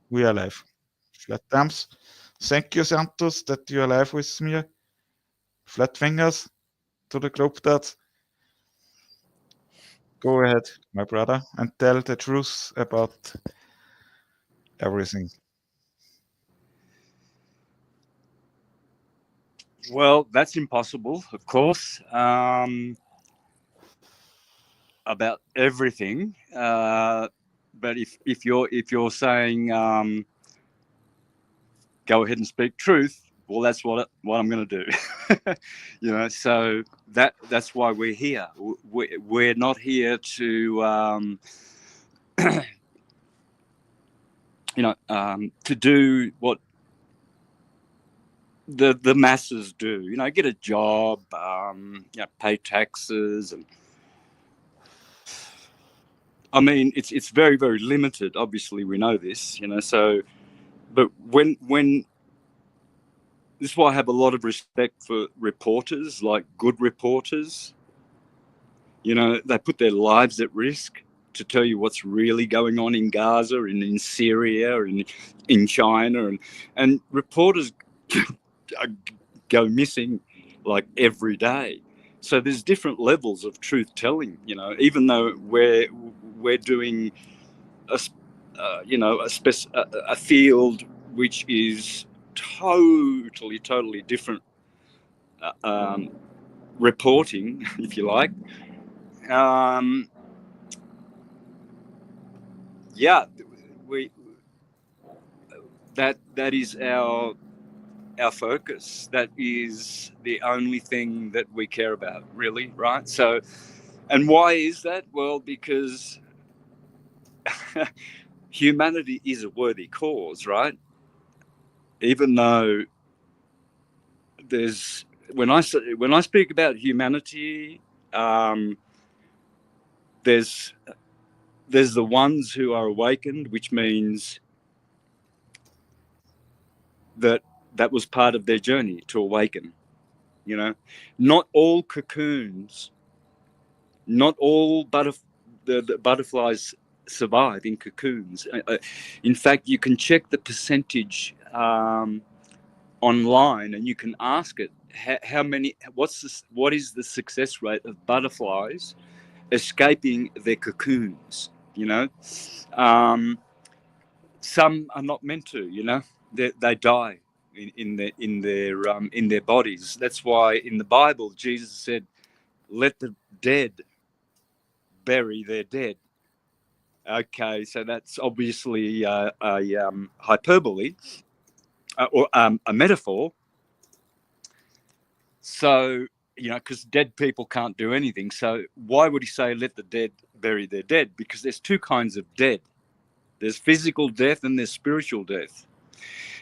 We are live. Flat thumbs. Thank you, Santos, that you are live with me. Flat fingers to the globe dots. Go ahead, my brother, and tell the truth about everything. Well, that's impossible, of course. About everything, but if you're saying go ahead and speak truth, well, that's what I'm going to do. So that's why we're here. We're not here to to do what the masses do. Get a job, pay taxes, and I mean, it's very, very limited. Obviously, we know this. So, but when this is why I have a lot of respect for reporters, like good reporters. They put their lives at risk to tell you what's really going on in Gaza and in Syria and in China, and reporters go missing like every day. So there's different levels of truth telling. Even though we're doing a field which is totally different reporting, if you like. Um, yeah, we that is our focus. That is the only thing that we care about, really, right? So, and why is that? Well, because humanity is a worthy cause, right? Even though there's when I speak about humanity, there's the ones who are awakened, which means that was part of their journey to awaken. Not all cocoons, not all the butterflies survive in cocoons. In fact, you can check the percentage online, and you can ask it how many. What is the success rate of butterflies escaping their cocoons? Some are not meant to. They die in their bodies. That's why in the Bible Jesus said, "Let the dead bury their dead." Okay, so that's obviously a hyperbole or a metaphor. So because dead people can't do anything. So why would he say, "Let the dead bury their dead"? Because there's two kinds of dead. There's physical death and there's spiritual death.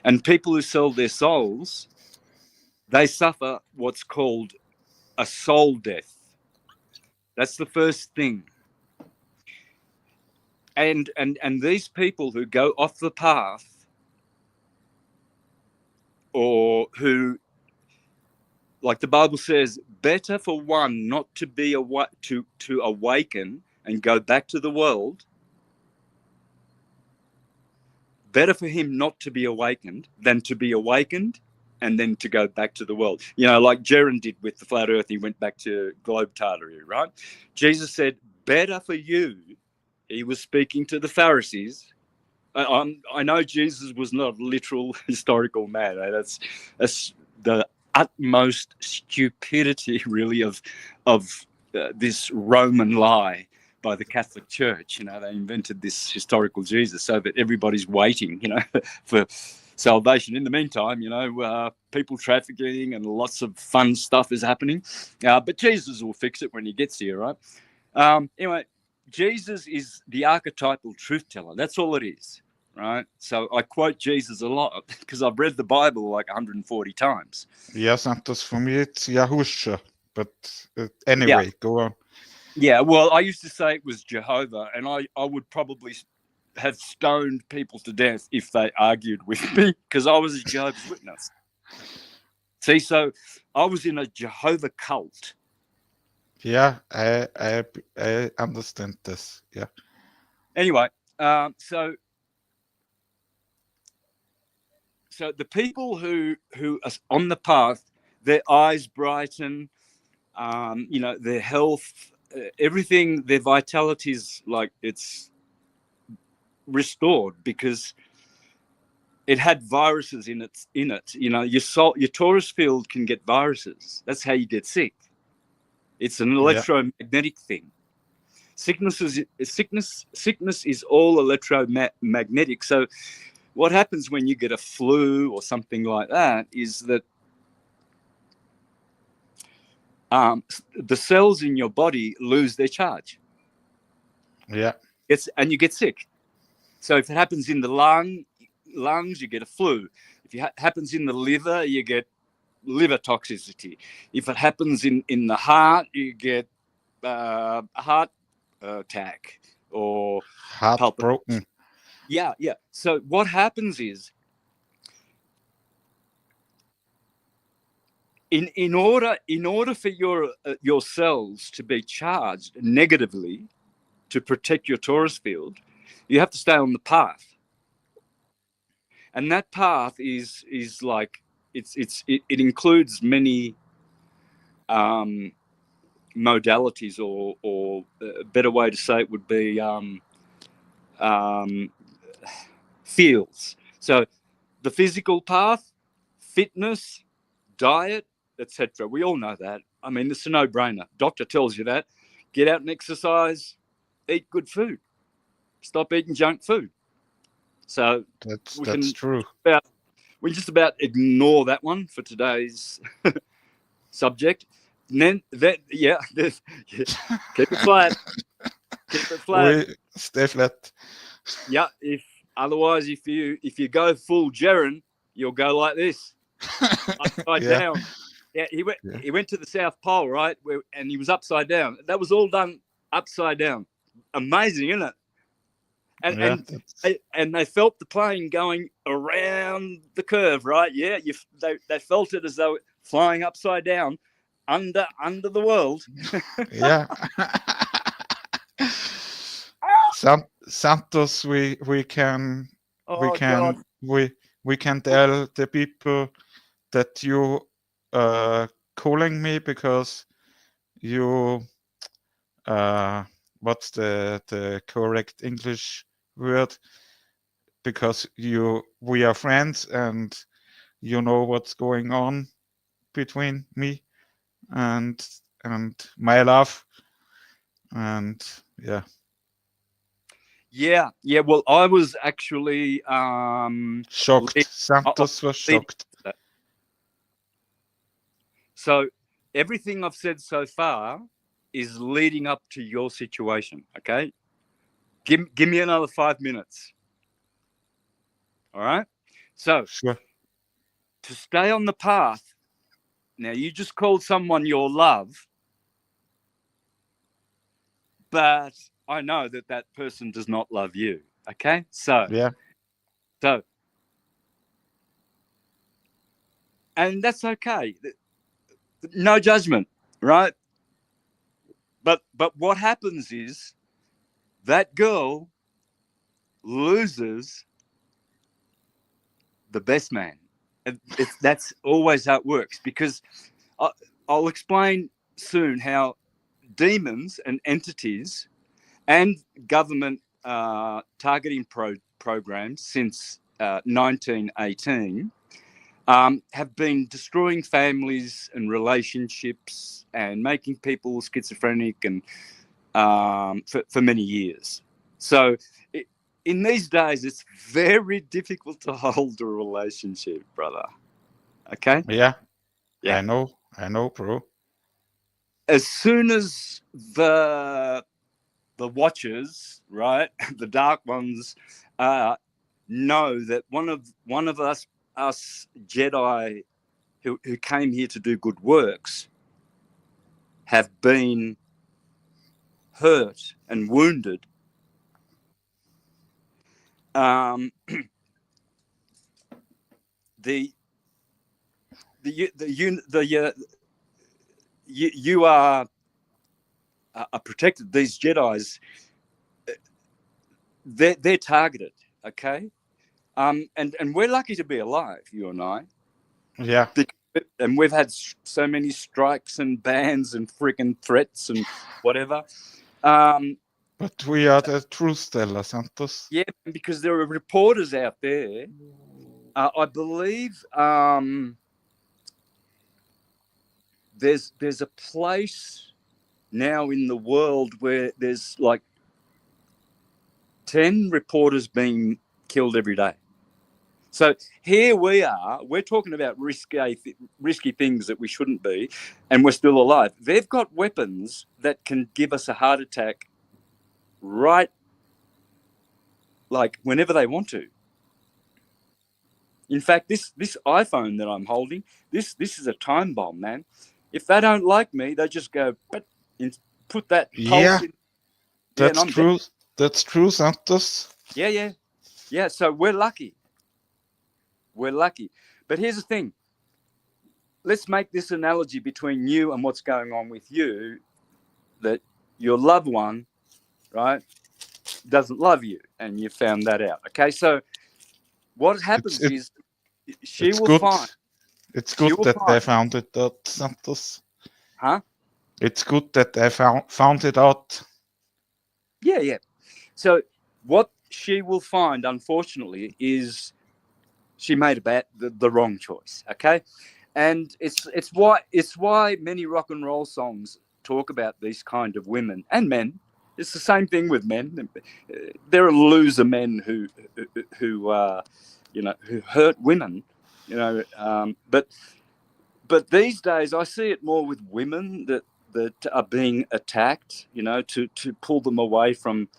And people who sell their souls, they suffer what's called a soul death. That's the first thing. And these people who go off the path, or who, like the Bible says, better for one not to be to awaken and go back to the world. Better for him not to be awakened than to be awakened and then to go back to the world. Like Jaron did with the flat earth, he went back to globetardery, right? Jesus said, better for you. He was speaking to the Pharisees. I know Jesus was not a literal historical man. Right? That's the utmost stupidity, really, of this Roman lie by the Catholic Church. They invented this historical Jesus so that everybody's waiting, for salvation. In the meantime, people trafficking and lots of fun stuff is happening. But Jesus will fix it when he gets here, right? Anyway, Jesus is the archetypal truth teller. That's all it is, right? So I quote Jesus a lot because I've read the Bible like 140 times. Yeah, Santos, for me it's Yahusha. But Yeah. anyway, go on. Yeah, well, I used to say it was Jehovah, and I would probably have stoned people to death if they argued with me because I was a Jehovah's Witness. See, so I was in a Jehovah cult. Yeah, I understand this. Yeah. Anyway, so the people who are on the path, their eyes brighten, you know, their health, everything, their vitality is like it's restored because it had viruses in it. You know, your Taurus field can get viruses. That's how you get sick. It's an electromagnetic thing. Sickness is all electromagnetic. So what happens when you get a flu or something like that is that the cells in your body lose their charge. Yeah. And you get sick. So if it happens in the lungs, you get a flu. If it happens in the liver, you get liver toxicity. If it happens in the heart, you get a heart attack or heartbroken. Yeah. So what happens is, in order for your cells to be charged negatively to protect your Taurus field, you have to stay on the path. And that path is like it includes many modalities, or a better way to say it would be fields. So the physical path, fitness, diet, etc. We all know that. I mean, it's a no-brainer. Doctor tells you that. Get out and exercise, eat good food, stop eating junk food. So that's true. We just about ignore that one for today's subject. And then keep it flat. Keep it flat. Stay flat. Yeah. Otherwise, if you go full Jaren, you'll go like this, upside down. Yeah, he went to the South Pole, right? And he was upside down. That was all done upside down. Amazing, isn't it? And they felt the plane going around the curve, right? Yeah, they felt it as though flying upside down under the world. Yeah. Santos, we can tell the people that you calling me because you what's the correct English word, because we are friends and you know what's going on between me and my love, and yeah. Well, I was actually shocked. Santos was shocked. So everything I've said so far is leading up to your situation. Okay, give me another 5 minutes. All right. So sure. To stay on the path. Now, you just called someone your love, but I know that person does not love you. Okay, so and that's okay. No judgment, right? But what happens is that girl loses the best man. That's always how it works, because I'll explain soon how demons and entities and government targeting programs since 1918 have been destroying families and relationships and making people schizophrenic and for many years. So in these days, it's very difficult to hold a relationship, brother. Okay? Yeah. I know, bro. As soon as the watchers, right, the dark ones, know that one of us Jedi who came here to do good works have been hurt and wounded, you are protected. These Jedis, they're targeted. Okay, And we're lucky to be alive, you and I. Yeah. And we've had so many strikes and bans and freaking threats and whatever. But we are the truth teller, Santos. Yeah, because there are reporters out there. I believe there's a place now in the world where there's like 10 reporters being killed every day. So here we are, we're talking about risky things that we shouldn't be, and we're still alive. They've got weapons that can give us a heart attack right, like whenever they want to. In fact, this iPhone that I'm holding, this is a time bomb, man. If they don't like me, they just go, but put that pulse in. That's and I'm true. dead. That's true, Santos. Yeah. So we're lucky. We're lucky. But here's the thing. Let's make this analogy between you and what's going on with you, that your loved one, right, doesn't love you, and you found that out. Okay, so what happens is she will find. It's good that they found it out, Santos. Huh? It's good that they found it out. Yeah. So what she will find, unfortunately, is she made the wrong choice. Okay, and it's why many rock and roll songs talk about these kind of women and men. It's the same thing with men. There are loser men who hurt women, but these days I see it more with women that are being attacked, to pull them away from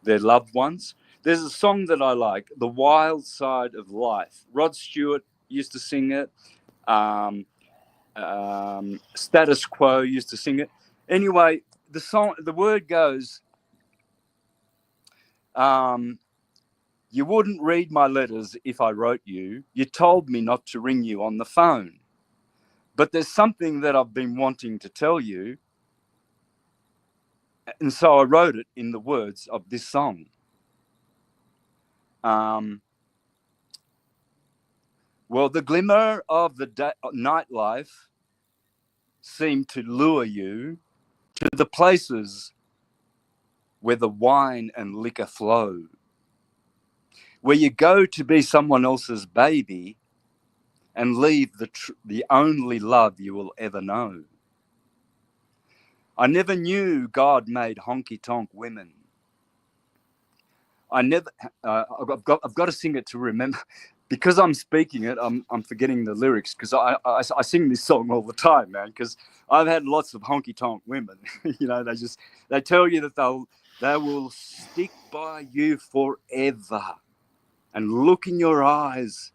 their loved ones. There's a song that I like, The Wild Side of Life. Rod Stewart used to sing it. Status Quo used to sing it. Anyway, the word goes, you wouldn't read my letters if I wrote you. You told me not to ring you on the phone. But there's something that I've been wanting to tell you. And so I wrote it in the words of this song. Well, the glimmer of the nightlife seemed to lure you to the places where the wine and liquor flow, where you go to be someone else's baby and leave the only love you will ever know. I never knew God made honky-tonk women. I've got to sing it to remember. Because I'm speaking it, I'm forgetting the lyrics, because I sing this song all the time, man, because I've had lots of honky-tonk women. They tell you that they will stick by you forever and look in your eyes,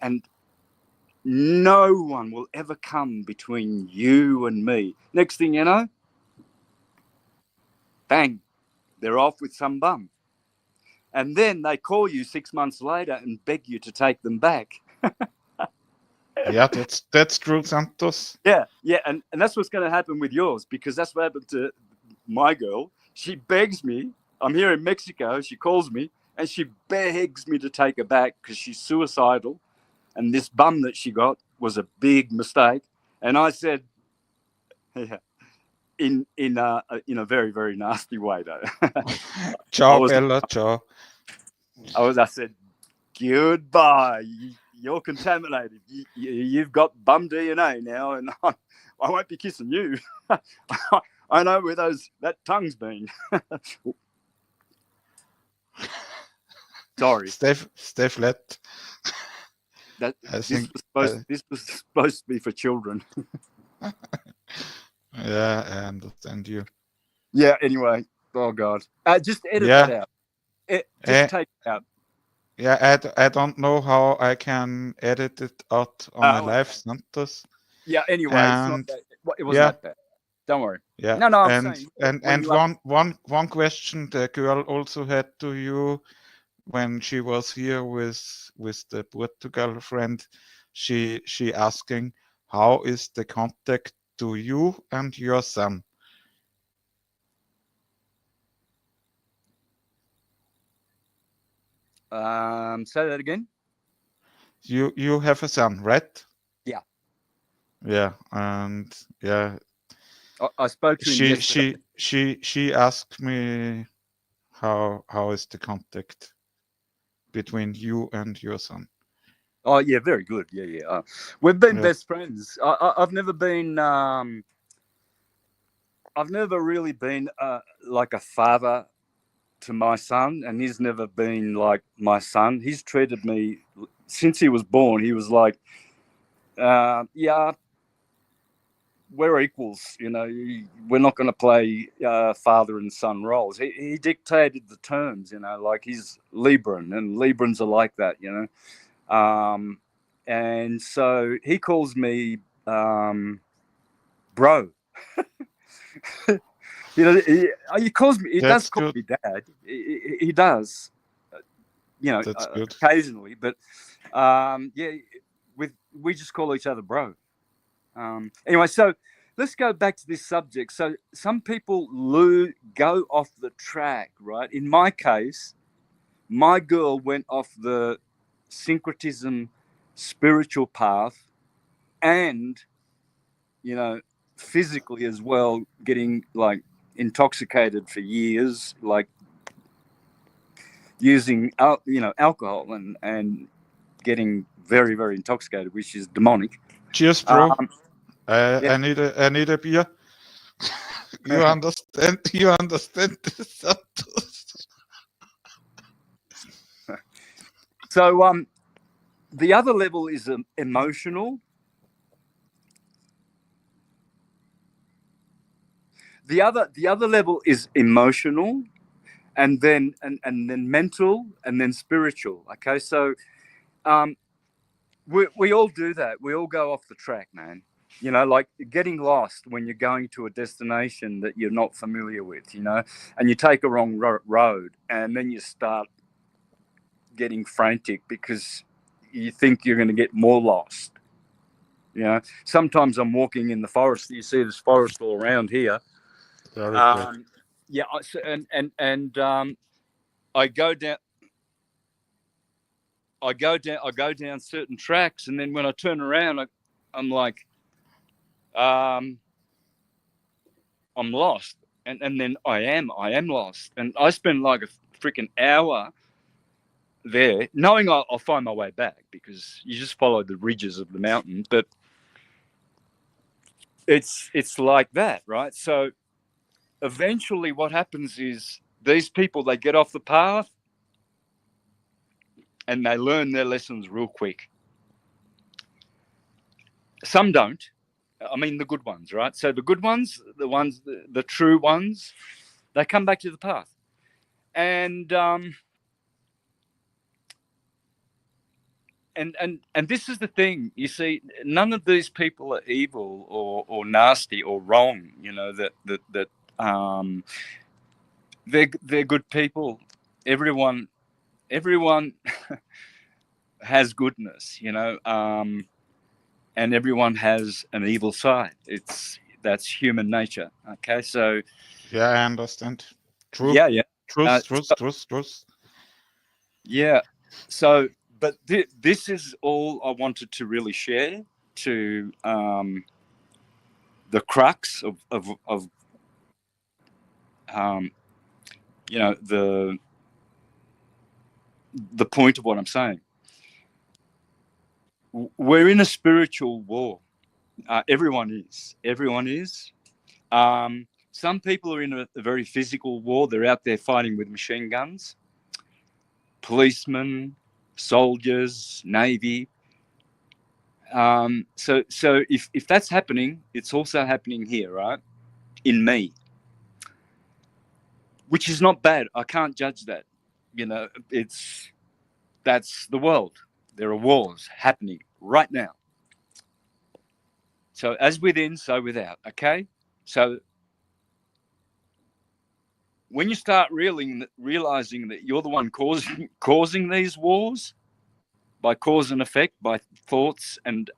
and no one will ever come between you and me. Next thing you know, bang, they're off with some bum. And then they call you 6 months later and beg you to take them back. Yeah, that's true, Santos. Yeah, and that's what's going to happen with yours, because that's what happened to my girl. She begs me. I'm here in Mexico. She calls me and she begs me to take her back because she's suicidal, and this bum that she got was a big mistake. And I said, yeah, in a very, very nasty way though. Ciao, Bella, ciao. I said, goodbye. You're contaminated. You've got bum DNA now, and I won't be kissing you. I know where that tongue's been. Sorry. Stay flat. This was supposed to be for children. Yeah, I understand you. Yeah. Anyway, oh God, just edit that out. Just take it out. Yeah, I don't know how I can edit it out on my live, Santos. Yeah. Anyway, it wasn't that bad. Don't worry. Yeah. No. I'm saying. And one question the girl also had to you when she was here with the Portugal friend. She asking, how is the contact to you and your son? Say that again. You have a son, right? Yeah. Yeah, and yeah, I spoke to him yesterday. she asked me how is the contact between you and your son? Oh yeah, very good. Yeah. We've been Yeah. best friends. I've never been. I've never really been like a father to my son, and he's never been like my son. He's treated me since he was born. He was like, yeah, we're equals. You know, we're not going to play father and son roles. He dictated the terms. You know, like he's Libran, and Librans are like that. You know, and so he calls me bro. You know, he calls me. He does That's call good. me dad. He does. You know, That's good. occasionally, but yeah, we just call each other bro. Anyway, so let's go back to this subject. So some people go off the track, right? In my case, my girl went off the syncretism spiritual path, and you know, physically as well, getting like intoxicated for years, like using alcohol and getting very, very intoxicated, which is demonic. Cheers, bro. Yeah. I need a beer. You understand? You understand this, Santos? So the other level is emotional. The other level is emotional, and then mental, and then spiritual. Okay, so we all do that. We all go off the track, man. You know, like getting lost when you're going to a destination that you're not familiar with, you know, and you take a wrong road, and then you start getting frantic because you think you're going to get more lost. You know, sometimes I'm walking in the forest. You see this forest all around here. Very good. Yeah, I go down. I go down certain tracks, and then when I turn around, I'm like, I'm lost, and then I am lost, and I spend like a freaking hour there, knowing I'll find my way back because you just follow the ridges of the mountain. But it's like that, right? So eventually, what happens is these people, they get off the path and they learn their lessons real quick. Some don't. I mean, the good ones, right? So the good ones, the true ones, they come back to the path, and this is the thing. You see, none of these people are evil or nasty or wrong. You know that they're good people. Everyone has goodness. You know, and everyone has an evil side. That's human nature. Okay, so Yeah, I understand. True. yeah. Truth. Yeah. So, but this is all I wanted to really share to the crux of you know, the point of what I'm saying. We're in a spiritual war. Everyone is. Everyone is. Some people are in a very physical war. They're out there fighting with machine guns. Policemen, soldiers, navy. So if that's happening, it's also happening here, right? In me, which is not bad. I can't judge that. You know, that's the world. There are wars happening right now. So as within, so without. Okay. So when you start realizing that you're the one causing these wars by cause and effect, by thoughts and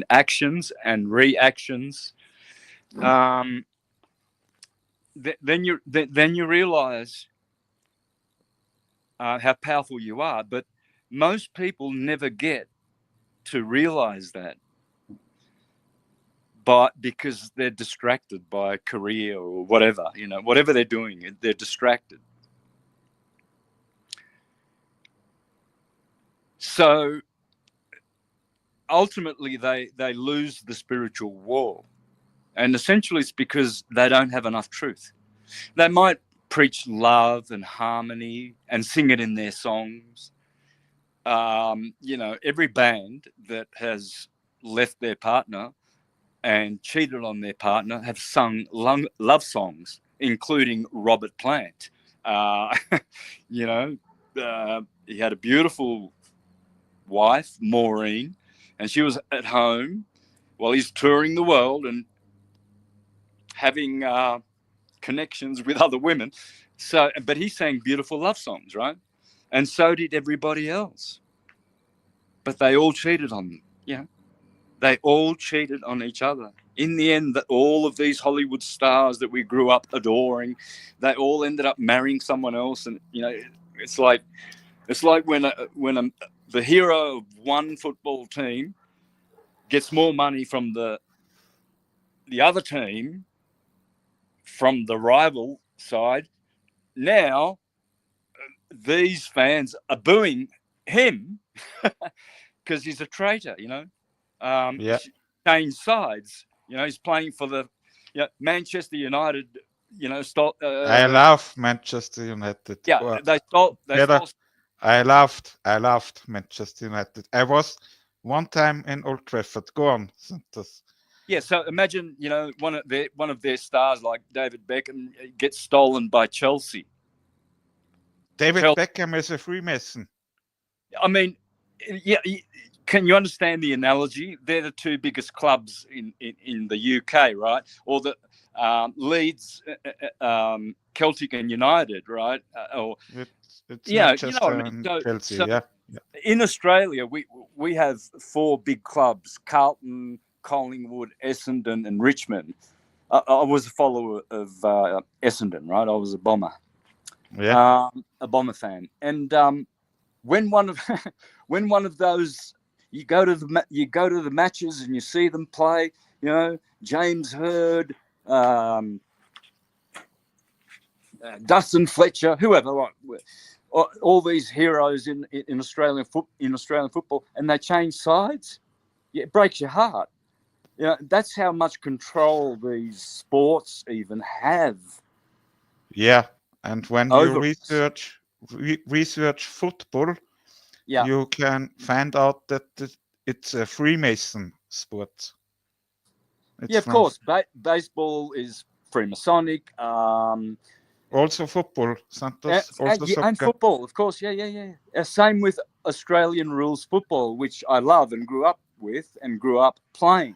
actions and reactions, then you realize how powerful you are. But most people never get to realize that, but because they're distracted by a career or whatever, whatever they're doing, they're distracted. So ultimately they lose the spiritual war. And essentially it's because they don't have enough truth. They might preach love and harmony and sing it in their songs. Every band that has left their partner and cheated on their partner have sung love songs, including Robert Plant. He had a beautiful wife, Maureen, and she was at home while he's touring the world and having connections with other women. So, but he sang beautiful love songs, right? And so did everybody else. But they all cheated on them. They all cheated on each other. In the end, that all of these Hollywood stars that we grew up adoring, they all ended up marrying someone else. And it's like when the hero of one football team gets more money from the other team, from the rival side. Now these fans are booing him because he's a traitor. Change sides. He's playing for the Manchester United. I love Manchester United. Yeah, they stole. I loved Manchester United. I was one time in Old Trafford. Go on, Santos. Yeah, so imagine one of their stars like David Beckham gets stolen by Chelsea. David Beckham is a Freemason. I mean, yeah. Can you understand the analogy? They're the two biggest clubs in the UK, right? Or the Leeds, Celtic, and United, right? It's Manchester what I mean. Chelsea, yeah. In Australia, we have 4 big clubs: Carlton, Collingwood, Essendon, and Richmond. I was a follower of Essendon, right? I was a Bomber, a Bomber fan, and when one of those, you go to the matches and you see them play, James Hird, Dustin Fletcher, whoever, right? All these heroes in Australian football, and they change sides. It breaks your heart. That's how much control these sports even have. Yeah, and when you research football, you can find out that it's a Freemason sport. Of course. Baseball is Freemasonic. Also football, Santos. Also soccer. And football, of course. Yeah. Same with Australian rules football, which I love and grew up with and grew up playing.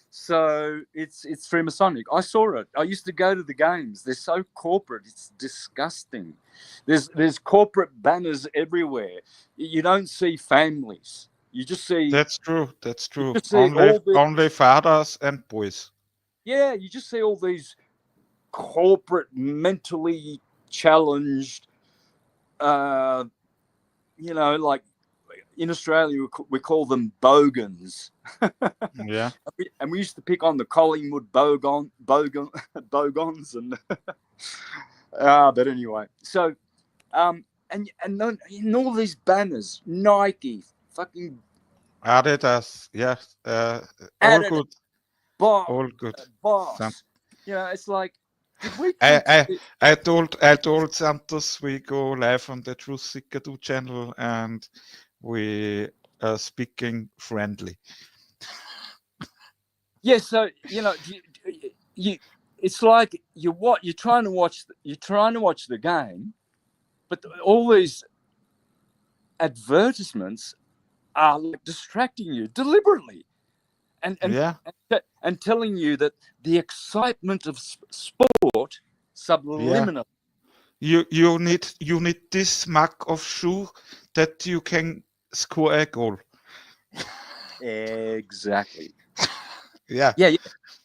So it's Freemasonic. I saw it. I used to go to the games. They're so corporate. It's disgusting. There's corporate banners everywhere. You don't see families. You just see. That's true. Only fathers and boys. Yeah, you just see all these corporate, mentally challenged. Like in Australia, we call them bogans. Yeah. And we used to pick on the Collingwood bogans and but anyway. So and then in all these banners, Nike, fucking Adidas, yes. All Adidas, good. All good. Boss. It's like I told Santos we go live on the Truth Seeker 2 channel and we are speaking friendly. Yeah, so you it's like you're trying to watch the game, but all these advertisements are like distracting you deliberately, and telling you that the excitement of sport subliminal. Yeah. You need this mug of shoe that you can score a goal. Exactly. Yeah.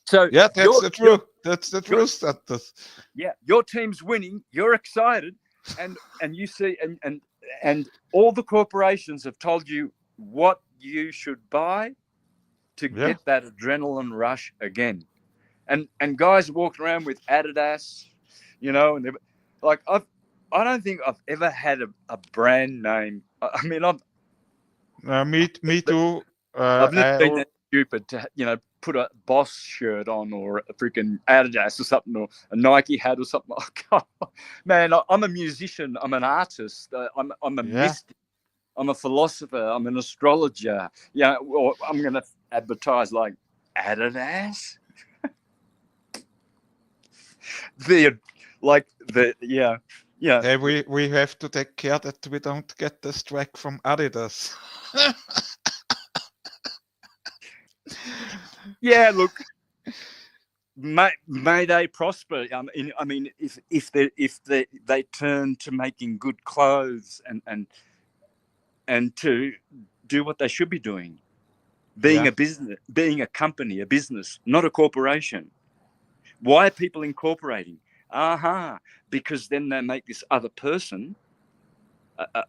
So that's the truth. That's the truth, Santos. Yeah, your team's winning. You're excited, and you see, and all the corporations have told you what you should buy to Yeah. get that adrenaline rush again. And guys walking around with Adidas, you know, and like I don't think I've ever had a brand name. I mean, Me too. I've never I been that stupid to, you know, put a Boss shirt on or a freaking Adidas or something, or a Nike hat or something. Oh, God. Man, I'm a musician. I'm an artist. I'm a yeah. mystic. I'm a philosopher. I'm an astrologer. Yeah, or I'm going to advertise like Adidas. the yeah. Hey, we have to take care that we don't get the strike from Adidas. Yeah, look, may they prosper. I mean, if they turn to making good clothes and to do what they should be doing, being Yeah. a business, being a company, a business, not a corporation. Why are people incorporating? Because then they make this other person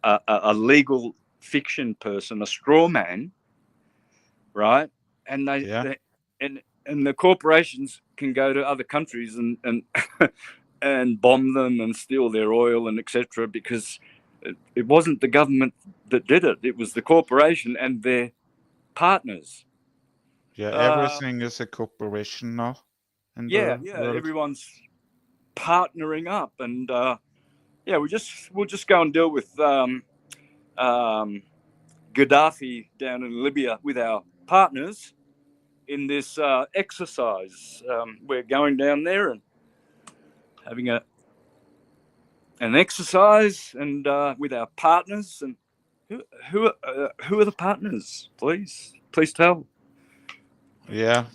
a legal fiction person, a straw man, right? And Yeah. and the corporations can go to other countries and and bomb them and steal their oil and etc. Because it wasn't the government that did it; it was the corporation and their partners. Yeah. Everything is a corporation now in Yeah, the yeah, world. everyone's partnering up, and yeah, we'll just go and deal with Gaddafi down in Libya with our partners in this exercise. We're going down there and having an exercise, and with our partners. And who are the partners? Please tell. Yeah.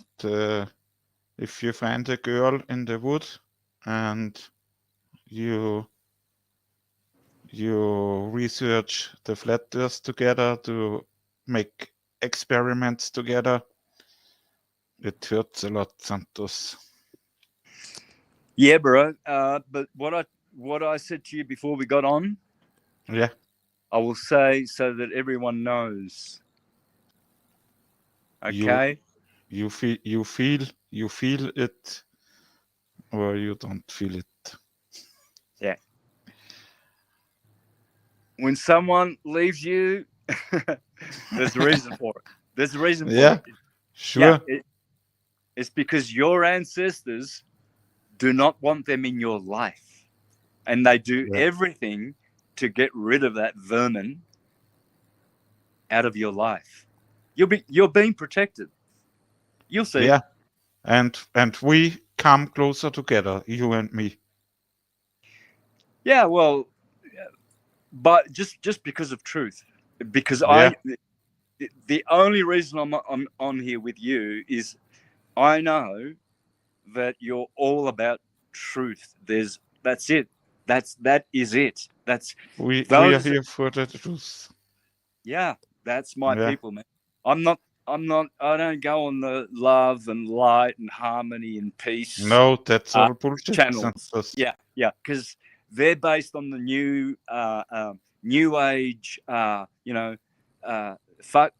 If you find a girl in the wood and you research the flat earth together to make experiments together, it hurts a lot, Santos. Yeah, bro. But what I said to you before we got on, Yeah. I will say so that everyone knows. You Okay. you feel it, or you don't feel it. Yeah. When someone leaves you, there's a reason for it. There's a reason for Yeah. it. Yeah. Sure. It's because your ancestors do not want them in your life, and they do Yeah. everything to get rid of that vermin out of your life. You're being protected. You'll see. Yeah. And we come closer together, you and me. Yeah, well, but just because of truth, because Yeah. the only reason I'm on here with you is I know that you're all about truth. That's it. That is it. That's We are those. here for the truth. Yeah, that's my Yeah. people, man. I'm not. I don't go on the love and light and harmony and peace No, that's all bullshit, channels. Santos. Yeah, because they're based on the new age. Fuck.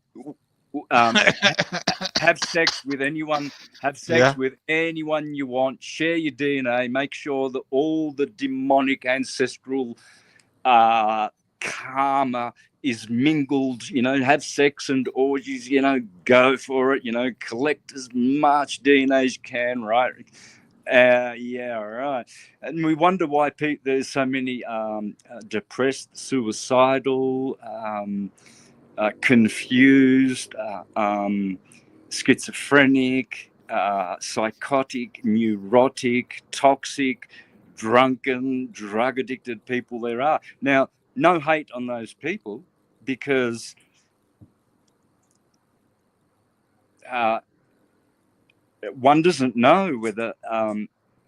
Have sex with anyone. Have sex Yeah. with anyone you want. Share your DNA. Make sure that all the demonic ancestral karma is mingled. Have sex and orgies. Go for it. Collect as much DNA as you can. Right. Yeah, right. And we wonder why there's so many depressed, suicidal, confused, schizophrenic, psychotic, neurotic, toxic, drunken, drug addicted people there are. Now, no hate on those people, because one doesn't know whether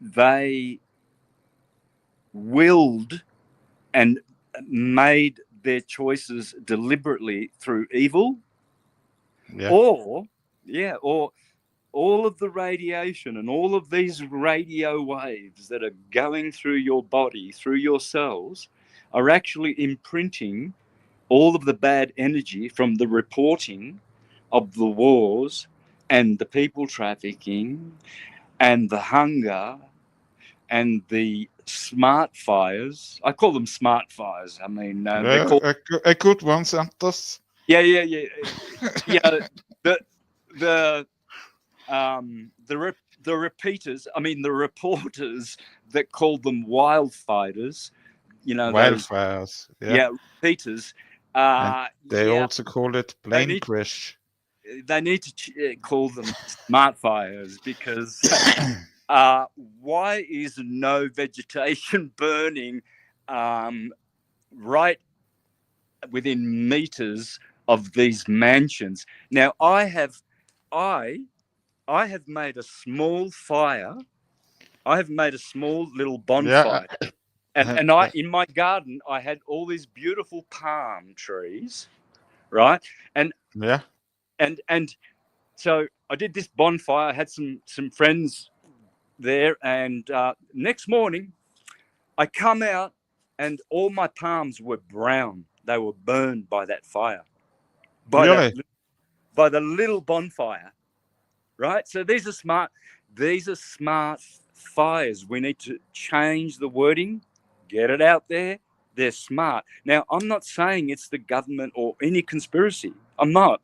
they willed and made their choices deliberately through evil, Yeah. or all of the radiation and all of these radio waves that are going through your body, through your cells, are actually imprinting all of the bad energy from the reporting of the wars and the people trafficking and the hunger and the smart fires. I call them smart fires. I mean, they're called a good one, Santos. yeah. The repeaters. I mean, the reporters that called them wildfighters. You know, those Wildfires. Yeah. repeaters. And they also call it plane crash. They need to call them smart fires because why is no vegetation burning right within meters of these mansions? Now, I have made a small fire. I have made a small little bonfire. Yeah. And in my garden, I had all these beautiful palm trees, right? And yeah. And so I did this bonfire. I had some friends there, and next morning I come out and all my palms were brown. They were burned by that fire, by the little bonfire, right? So these are smart fires. We need to change the wording, get it out there. They're smart. Now, I'm not saying it's the government or any conspiracy. I'm not.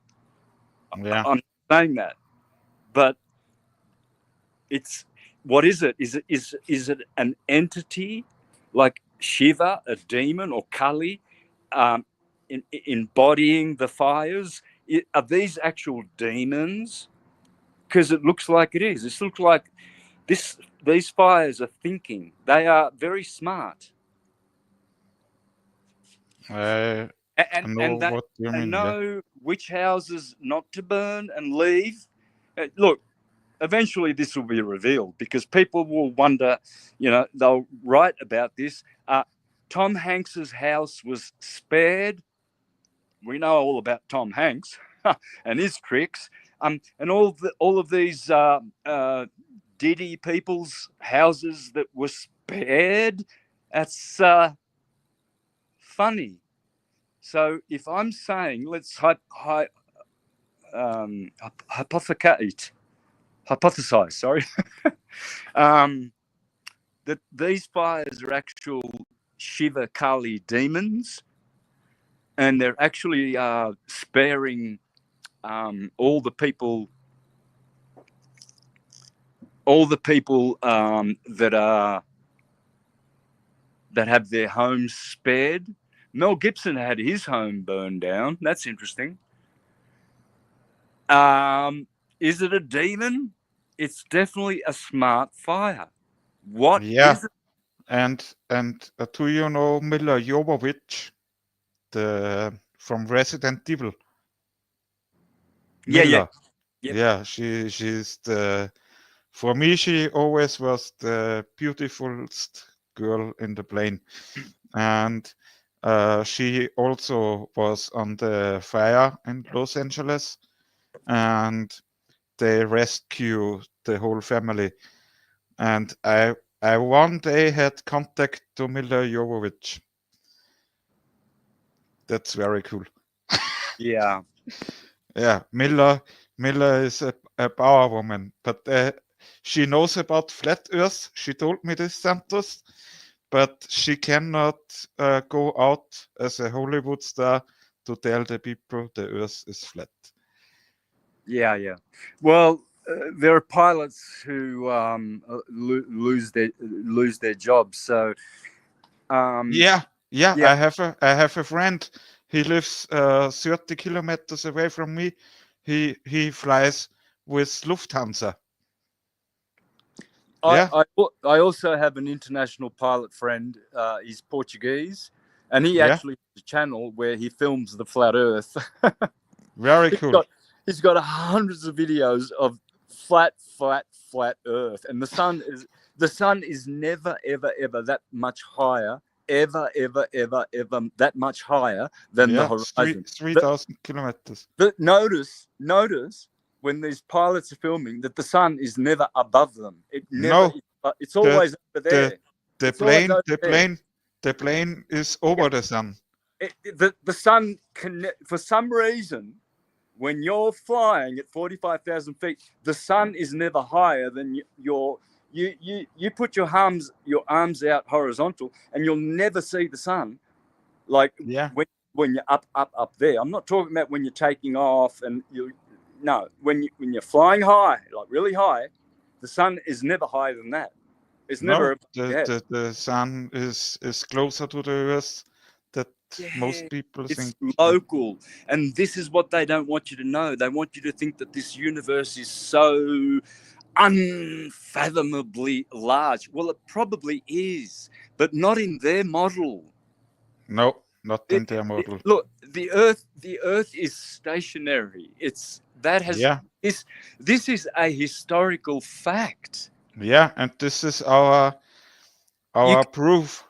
Yeah. I'm saying that, but it's, what is it? Is it an entity like Shiva, a demon, or Kali, embodying the fires? Are these actual demons? Because it looks like it is. This looks like these fires are thinking. They are very smart. I know what you mean. Know which houses not to burn and leave. Look, eventually this will be revealed because people will wonder, they'll write about this. Tom Hanks's house was spared. We know all about Tom Hanks and his tricks. And all of these Diddy people's houses that were spared. That's funny. So if I'm saying, let's hypothesize, sorry, that these fires are actual Shiva Kali demons, and they're actually sparing all the people that have their homes spared. Mel Gibson had his home burned down. That's interesting. Is it a demon? It's definitely a smart fire. What is it? And do you know Mila Jovovich, from Resident Evil? Mila. Yeah, she's for me, she always was the beautifulest girl in the plane. And she also was on the fire in Los Angeles, and they rescue the whole family. And I one day had contact to Mila Jovovich. That's very cool. Yeah. Yeah, Mila is a power woman, but she knows about flat Earth. She told me this, Santos, but she cannot go out as a Hollywood star to tell the people the Earth is flat. Yeah. Well, there are pilots who lose their jobs. So yeah. I have a friend. He lives 30 kilometers away from me. He flies with Lufthansa. I also have an international pilot friend. He's Portuguese, and he actually has a channel where he films the flat Earth. Very cool. He's got hundreds of videos of flat Earth, and the sun is never ever that much higher, ever that much higher than the horizon. 3,000 kilometers. But notice when these pilots are filming that the sun is never above them. It's always over there. The plane the plane is over the sun. The sun can, for some reason, when you're flying at 45,000 feet, the sun is never higher than you put your arms out horizontal, and you'll never see the sun. Like when you're up there. I'm not talking about when you're taking off and when you're flying high, like really high, the sun is never higher than that. It's never. The sun is closer to the earth that most people think. It's local, and this is what they don't want you to know. They want you to think that this universe is so unfathomably large. Well, it probably is, but not in their model. No, not in their model. Look, the Earth is stationary. This is a historical fact. Yeah, and this is our proof.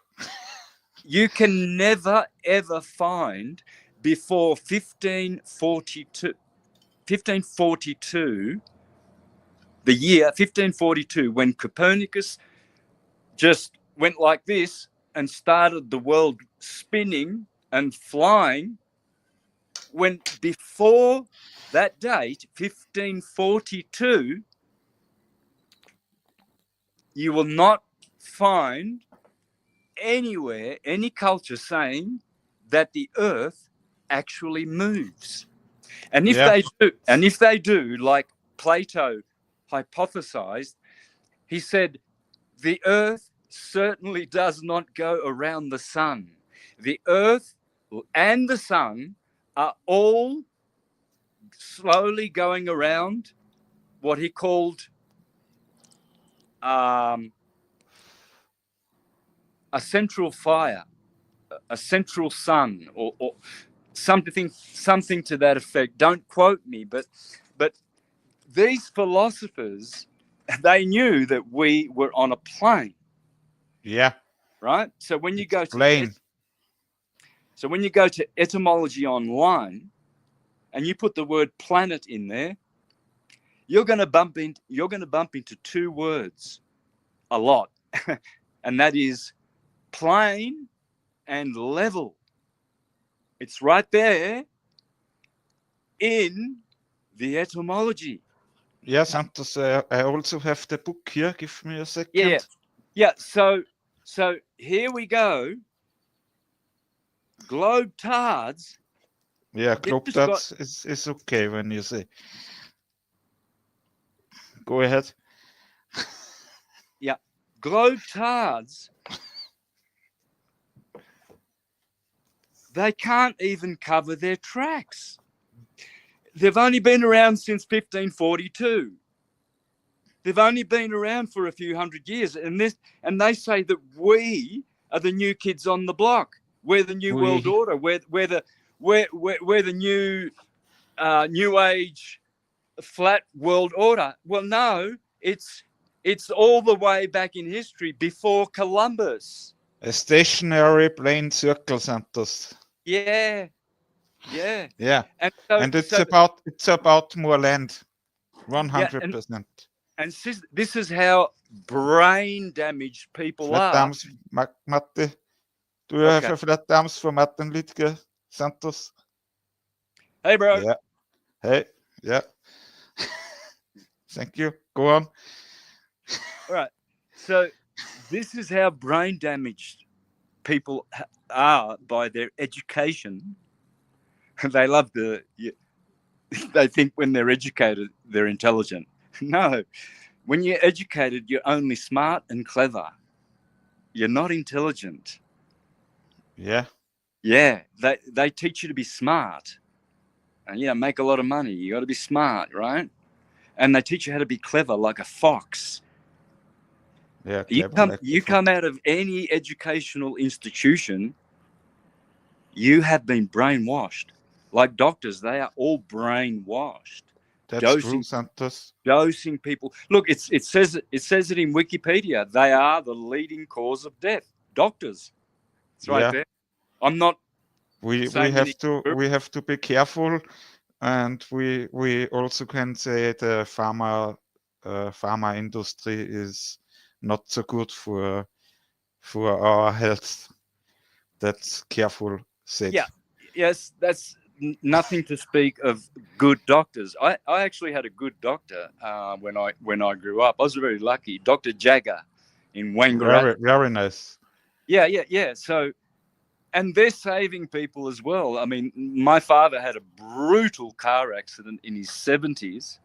You can never ever find before 1542, the year 1542, when Copernicus just went like this and started the world spinning and flying. When before that date, 1542, you will not find anywhere any culture saying that the Earth actually moves. And if they do, like Plato hypothesized, he said the Earth certainly does not go around the sun. The Earth and the sun are all slowly going around what he called a central fire, a central sun, or something to that effect. Don't quote me, but these philosophers, they knew that we were on a plane. Yeah. Right. So when you go to plane. So when you go to Etymology Online, and you put the word planet in there, you're going to bump into two words a lot, and that is plane and level. It's right there in the etymology. Yeah, Santos, I also have the book here. Give me a second. Yeah. So here we go. Globetards. Yeah, globetards is okay when you say. Go ahead. Yeah, globetards. They can't even cover their tracks. They've only been around since 1542. They've only been around for a few hundred years, and they say that we are the new kids on the block. We're the new world order. We're the new new age flat world order. Well, no, it's all the way back in history before Columbus. A stationary plane circle, Santos. Yeah. And it's about more land. 100%. And this is how brain damaged people flat are. Arms, Matti. Do you have a flat arms for Martin Littke, Santos? Hey, bro. Yeah. Hey. Yeah. Thank you. Go on. All right. So this is how brain damaged people are by their education. They love they think when they're educated, they're intelligent. No. When you're educated, you're only smart and clever. You're not intelligent. Yeah. Yeah. They teach you to be smart and, make a lot of money. You got to be smart, right? And they teach you how to be clever like a fox. Yeah. You come out of any educational institution, you have been brainwashed. Like doctors, they are all brainwashed. That's true, Santos. Dosing people. Look, it says it in Wikipedia. They are the leading cause of death. Doctors. It's right there. I'm not. We have to be careful, and we also can say the pharma industry is not so good for our health. That's careful said. Yeah. Yes, that's nothing to speak of good doctors. I actually had a good doctor when I grew up. I was very lucky. Dr. Jagger in Wangaratta. Very nice. Yeah. So, and they're saving people as well. I mean, my father had a brutal car accident in his 70s.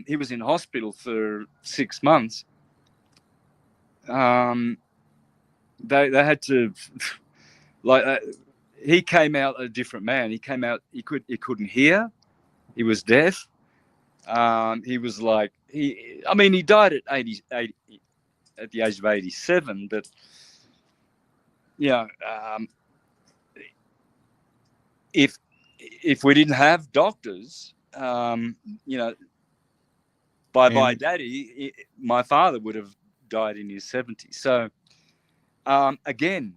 He was in hospital for 6 months. They had to like he came out a different man. He came out. He couldn't hear. He was deaf. He was like he. I mean, he died at 80 at the age of 87. But you know, if we didn't have doctors, you know, by daddy, my father would have died in his 70s. So again.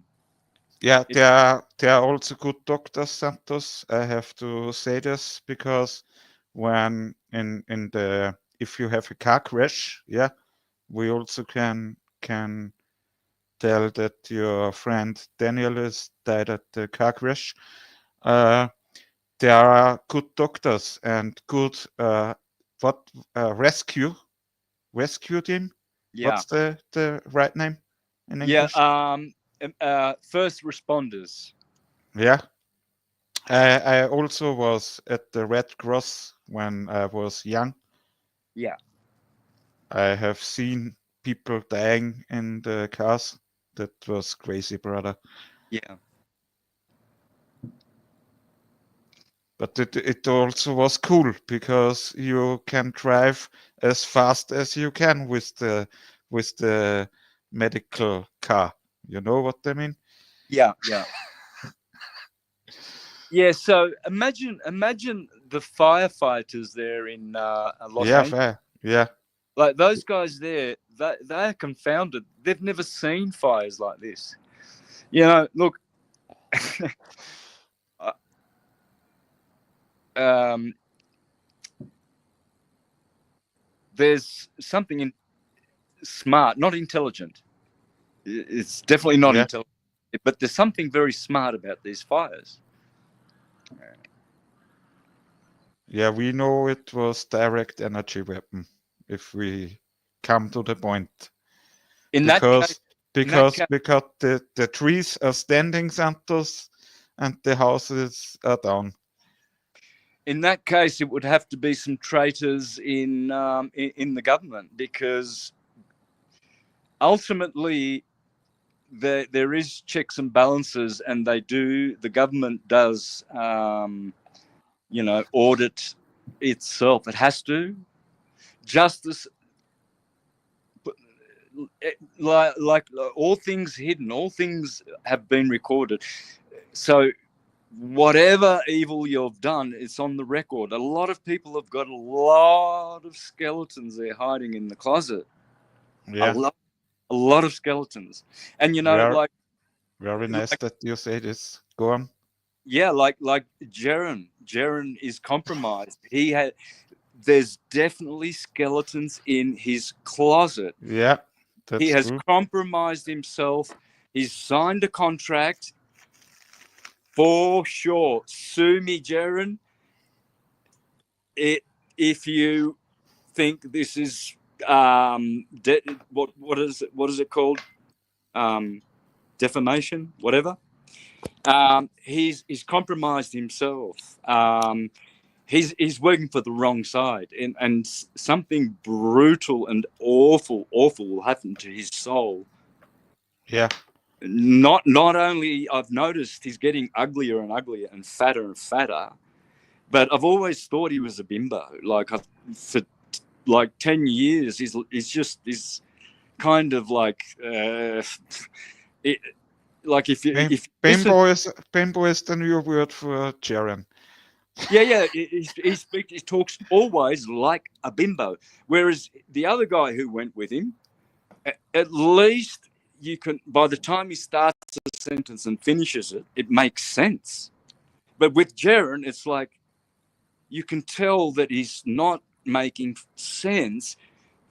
Yeah, there are also good doctors, Santos. I have to say this because when in the if you have a car crash, yeah, we also can tell that your friend Daniel is died at the car crash. There are good doctors and good rescued him. Yeah. What's the right name in Yeah. English? First responders. Yeah. I also was at the Red Cross when I was young. Yeah. I have seen people dying in the cars. That was crazy, brother. Yeah. But it also was cool because you can drive as fast as you can with the medical car. You know what I mean? Yeah. Yeah. So imagine the firefighters there in Los Yeah, Angeles. fair. Yeah. Like those guys there, they're confounded. They've never seen fires like this. You know, look. There's something smart, not intelligent. It's definitely not intelligent, but there's something very smart about these fires. Yeah, we know it was direct energy weapon, if we come to the point. Because the trees are standing, Santos, and the houses are down. In that case, it would have to be some traitors in the government, because ultimately there is checks and balances, and the government does audit itself. It has to. Justice, like all things hidden, all things have been recorded. So whatever evil you've done, it's on the record. A lot of people have got a lot of skeletons they're hiding in the closet. Yeah. A lot of skeletons. And very nice that you say this. Go on. Yeah, like Jaren is compromised. There's definitely skeletons in his closet. Yeah, that's he has true. compromised himself. He's signed a contract. For sure. Sue me, Jaren. If you think this is what is it called? Defamation, whatever. He's compromised himself. He's working for the wrong side, and something brutal and awful will happen to his soul. Yeah. Not only I've noticed he's getting uglier and uglier and fatter, but I've always thought he was a bimbo. Like for like 10 years, he's kind of like like if bimbo is the new word for Jaren. Yeah. He talks always like a bimbo. Whereas the other guy who went with him, at least you can, by the time he starts a sentence and finishes it, it makes sense. But with Jaren, it's like you can tell that he's not making sense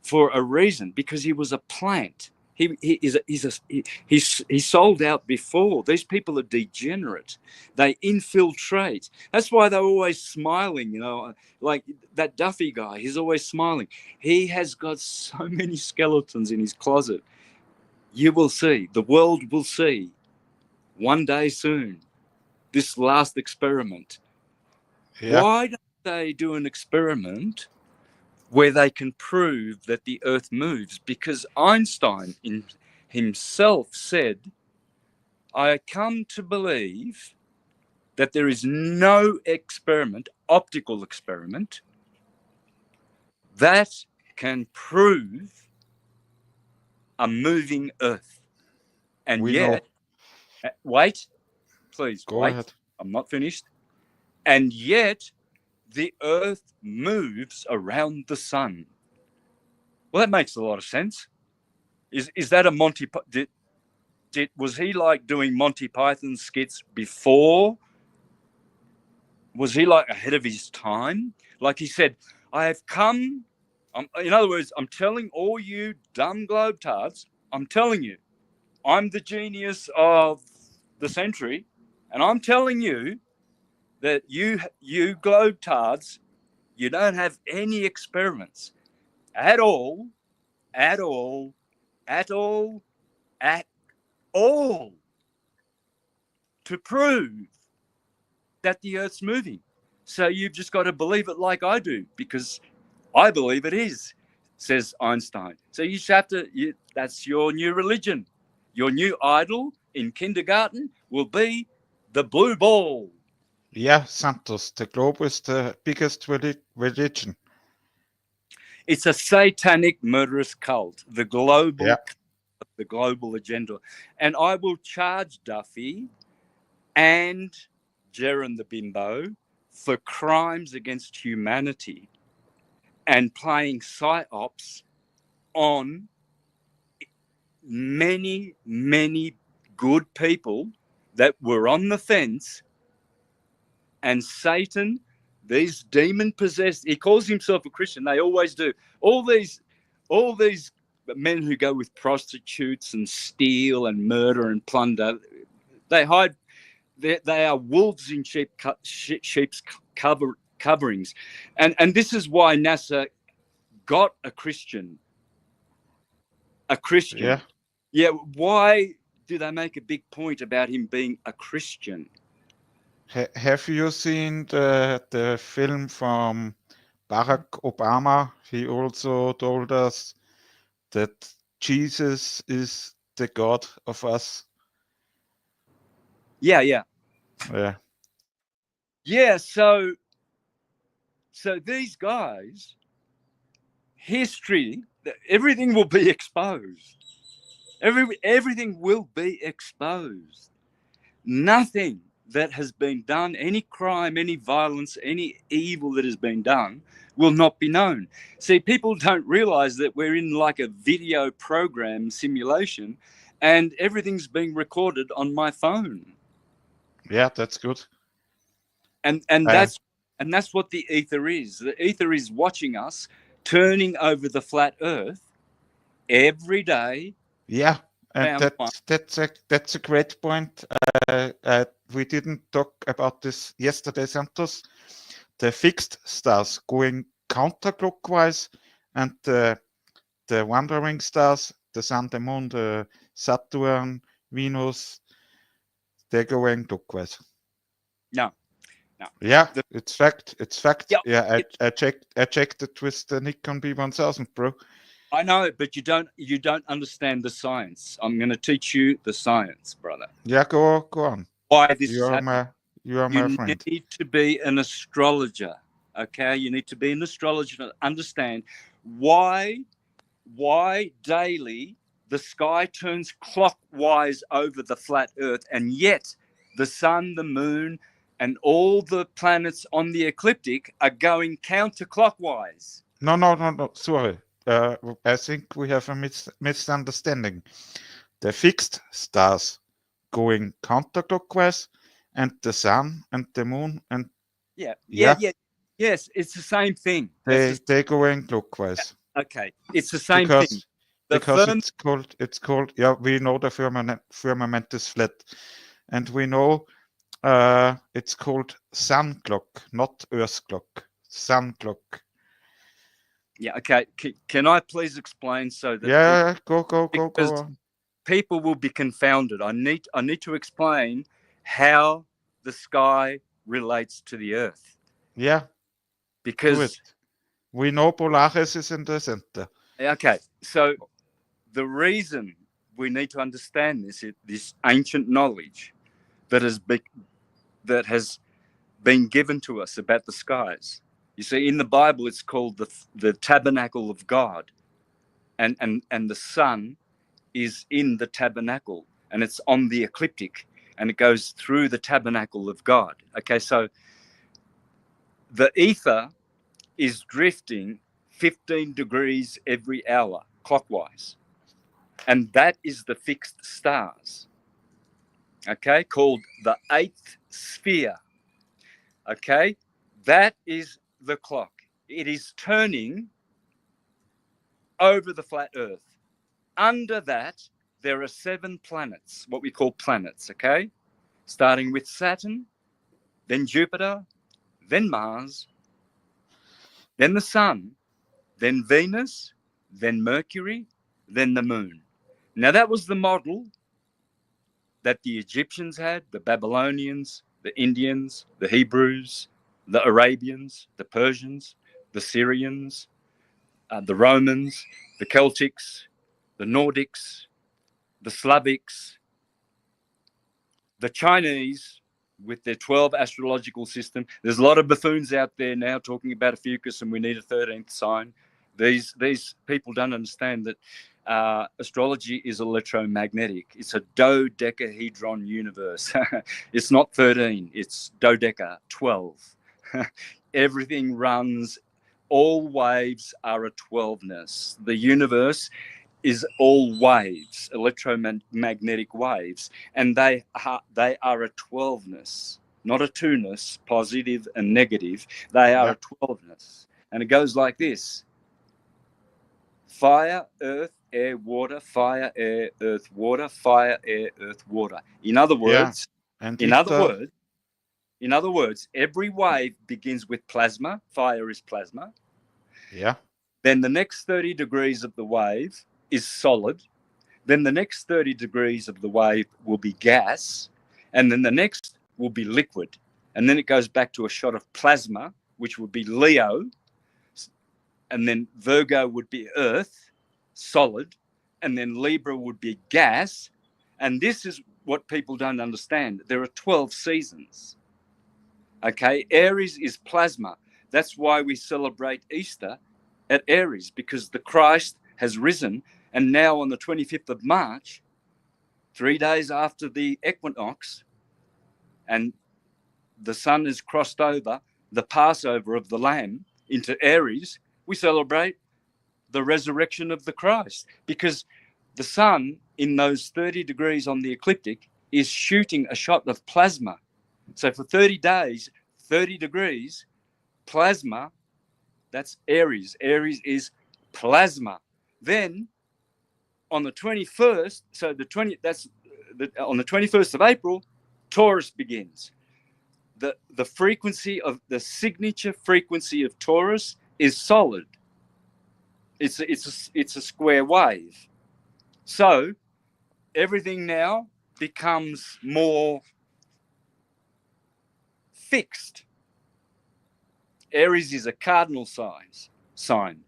for a reason, because he was a plant. He's sold out before. These people are degenerate. They infiltrate. That's why they're always smiling, you know, like that Duffy guy. He's always smiling. He has got so many skeletons in his closet. You will see. The world will see one day soon this last experiment. Yeah. Why don't they do an experiment where they can prove that the earth moves? Because Einstein himself said, I come to believe that there is no experiment, optical experiment, that can prove a moving earth. And We yet, wait, please Go wait, ahead. I'm not finished. And yet, the earth moves around the sun. Well, that makes a lot of sense. Is that a Monty? Was he like doing Monty Python skits before? Was he like ahead of his time? Like he said, I have come. In other words, I'm telling all you dumb globetards, I'm telling you, I'm the genius of the century, and I'm telling you that you globetards, you don't have any experiments at all, at all, at all, at all to prove that the earth's moving. So you've just got to believe it like I do, because I believe it is, says Einstein. So you just have to, that's your new religion. Your new idol in kindergarten will be the blue ball. Yeah, Santos, the globe is the biggest religion. It's a satanic murderous cult, the global, Yeah. the global agenda. And I will charge Duffy and Jeren the bimbo for crimes against humanity and playing psyops on many, many good people that were on the fence. And Satan, these demon possessed, he calls himself a Christian. They always do. All these men who go with prostitutes and steal and murder and plunder, they hide. They are wolves in sheep's coverings, and this is why NASA got a Christian. Yeah. Why do they make a big point about him being a Christian? Have you seen the film from Barack Obama? He also told us that Jesus is the God of us. Yeah. So these guys, history, everything will be exposed. Everything will be exposed. Nothing that has been done, any crime, any violence, any evil that has been done, will not be known. See, people don't realize that we're in like a video program simulation, and everything's being recorded on my phone. Yeah, that's good. And that's what the ether is. The ether is watching us turning over the flat earth every day. Yeah, and that's a great point. We didn't talk about this yesterday, Santos. The fixed stars going counterclockwise, and the wandering stars, the Sun, the Moon, the Saturn, Venus, they're going clockwise. No. Yeah, it's fact. It's fact. Yeah, I checked it with the Nikon B1000, bro. I know, but you don't understand the science. I'm going to teach you the science, brother. Yeah, go on. Why this is happening. You are my friend. You need to be an astrologer, okay? You need to be an astrologer to understand why daily the sky turns clockwise over the flat earth, and yet the sun, the moon, and all the planets on the ecliptic are going counterclockwise. No. Sorry. I think we have a misunderstanding. The fixed stars going counterclockwise, and the sun and the moon and yes, it's the same thing. They're going clockwise. Okay, it's the same thing. because it's called, yeah, we know the firmament is flat, and we know it's called sun clock, not earth clock. Sun clock. Yeah. Okay. Can I please explain so that Yeah, go. People will be confounded. I need to explain how the sky relates to the earth. Yeah. Because we know Polaris is in the center. Okay. So the reason we need to understand this ancient knowledge that has been given to us about the skies. You see, in the Bible, it's called the tabernacle of God, and the sun is in the tabernacle, and it's on the ecliptic, and it goes through the tabernacle of God. Okay, so the ether is drifting 15 degrees every hour clockwise, and that is the fixed stars, okay, called the eighth sphere. Okay, that is the clock. It is turning over the flat earth. Under that, there are 7 planets, what we call planets, okay? Starting with Saturn, then Jupiter, then Mars, then the Sun, then Venus, then Mercury, then the Moon. Now, that was the model that the Egyptians had, the Babylonians, the Indians, the Hebrews, the Arabians, the Persians, the Syrians, the Romans, the Celtics, the Nordics, the Slavics, the Chinese with their 12 astrological system. There's a lot of buffoons out there now talking about Ophiuchus and we need a 13th sign. These people don't understand that astrology is electromagnetic. It's a dodecahedron universe. It's not 13, it's dodeca, 12. Everything runs, all waves are a 12ness. The universe is all waves, electromagnetic waves, and they are a 12ness, not a 2ness, positive and negative. They are a 12ness. And it goes like this: fire, earth, air, water, fire, air, earth, water, fire, air, earth, water. In other words, in other words, every wave begins with plasma. Fire is plasma. Yeah. Then the next 30 degrees of the wave is solid. Then the next 30 degrees of the wave will be gas. And then the next will be liquid. And then it goes back to a shot of plasma, which would be Leo. And then Virgo would be earth, solid. And then Libra would be gas. And this is what people don't understand. There are 12 seasons. Okay, Aries is plasma. That's why we celebrate Easter at Aries, because the Christ has risen. And now on the 25th of March, 3 days after the equinox, and the sun has crossed over the Passover of the Lamb into Aries, we celebrate the resurrection of the Christ, because the sun in those 30 degrees on the ecliptic is shooting a shot of plasma. So for 30 days, 30 degrees, plasma, that's Aries. Aries is plasma. Then on the 21st, on the 21st of April, Taurus begins. The frequency of the signature frequency of Taurus is solid. It's a square wave. So everything now becomes more fixed. Aries is a cardinal sign.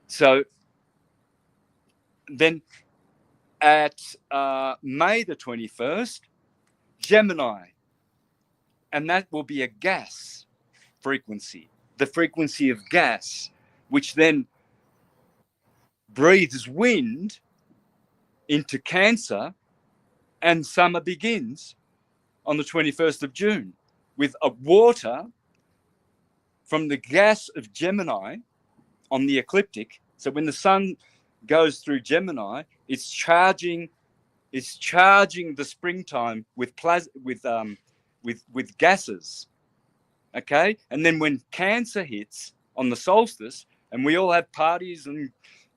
So then at May the 21st, Gemini, and that will be a gas frequency, the frequency of gas, which then breathes wind into Cancer, and summer begins on the 21st of June with a water from the gas of Gemini on the ecliptic. So when the sun goes through Gemini, it's charging the springtime with gases. Okay, and then when Cancer hits on the solstice, and we all have parties and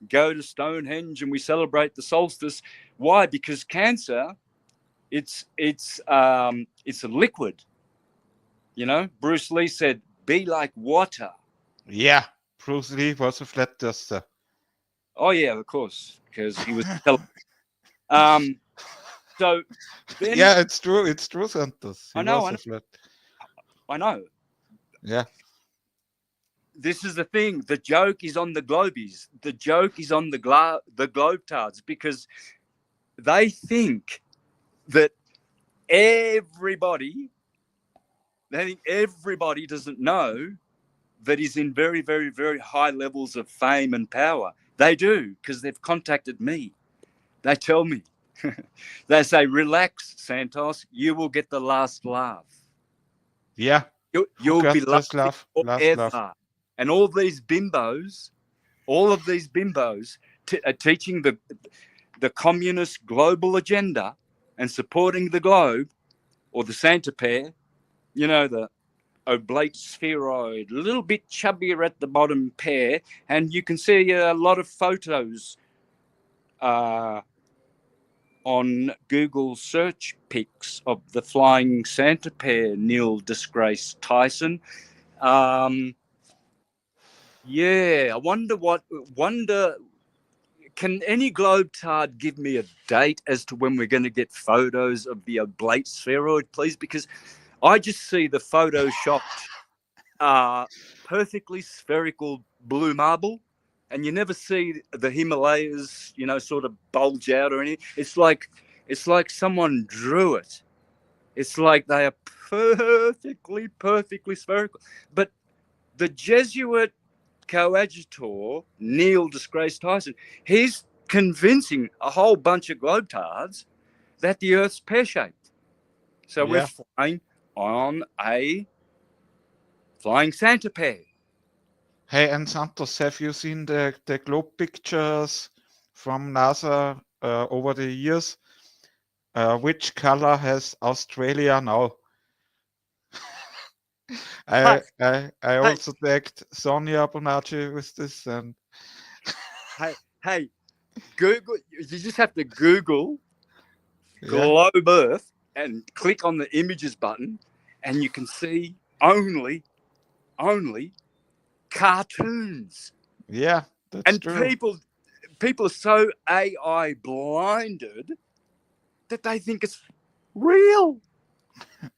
go to Stonehenge and we celebrate the solstice. Why? Because Cancer, it's a liquid. You know, Bruce Lee said, "Be like water." Yeah, Bruce Lee was a flat tester. Oh yeah, of course, because he was. So then, Yeah, it's true. It's true, Santos. He I know, was a flat. I know. Yeah, This is the thing. The joke is on the globies. The joke is on the globetards, because they think that everybody doesn't know that is in very, very, very high levels of fame and power. They do, because they've contacted me. They tell me. They say, "Relax, Santos. You will get the last laugh. yeah. You'll be Last laughing laugh. forever." And all of these bimbos are teaching the communist global agenda and supporting the globe, or the Santa pair, you know, the oblate spheroid, a little bit chubbier at the bottom pair. And you can see a lot of photos on Google search pics of the flying Santa pair, Neil deGrasse Tyson. Yeah, I wonder, can any globetard give me a date as to when we're going to get photos of the oblate spheroid, please? Because I just see the photoshopped perfectly spherical blue marble, and you never see the Himalayas, you know, sort of bulge out or anything. It's like someone drew it. It's like they are perfectly spherical. But the Jesuit coadjutor, Neil deGrasse Tyson, he's convincing a whole bunch of globetards that the Earth's pear-shaped. So we're flying on a flying Santa pair. Hey, and Santos, have you seen the globe pictures from NASA over the years? Which color has Australia now? I also tagged Sonia Bonacci with this, and hey, Google. You just have to Google yeah, globe Earth and click on the images button, and you can see only cartoons. yeah, that's And true. people are so AI blinded that they think it's real.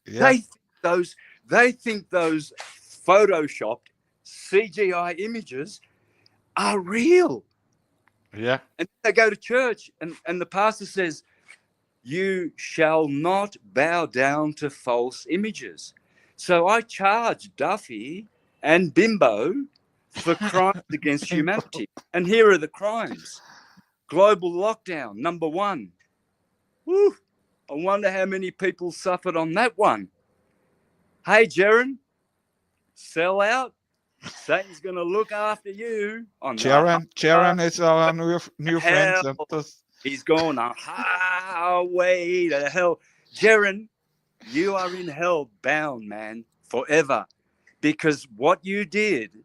Yeah, They think those photoshopped CGI images are real. yeah, And they go to church, and the pastor says, "You shall not bow down to false images." So I charge Duffy and Bimbo for crimes against humanity. And here are the crimes. Global lockdown, number 1. Woo, I wonder how many people suffered on that one. Hey, Jaron, sell out. Satan's going to look after you on Jaron is our new friend, hell. Santos. He's going on highway to hell. Jaron, you are in hell bound, man, forever. Because what you did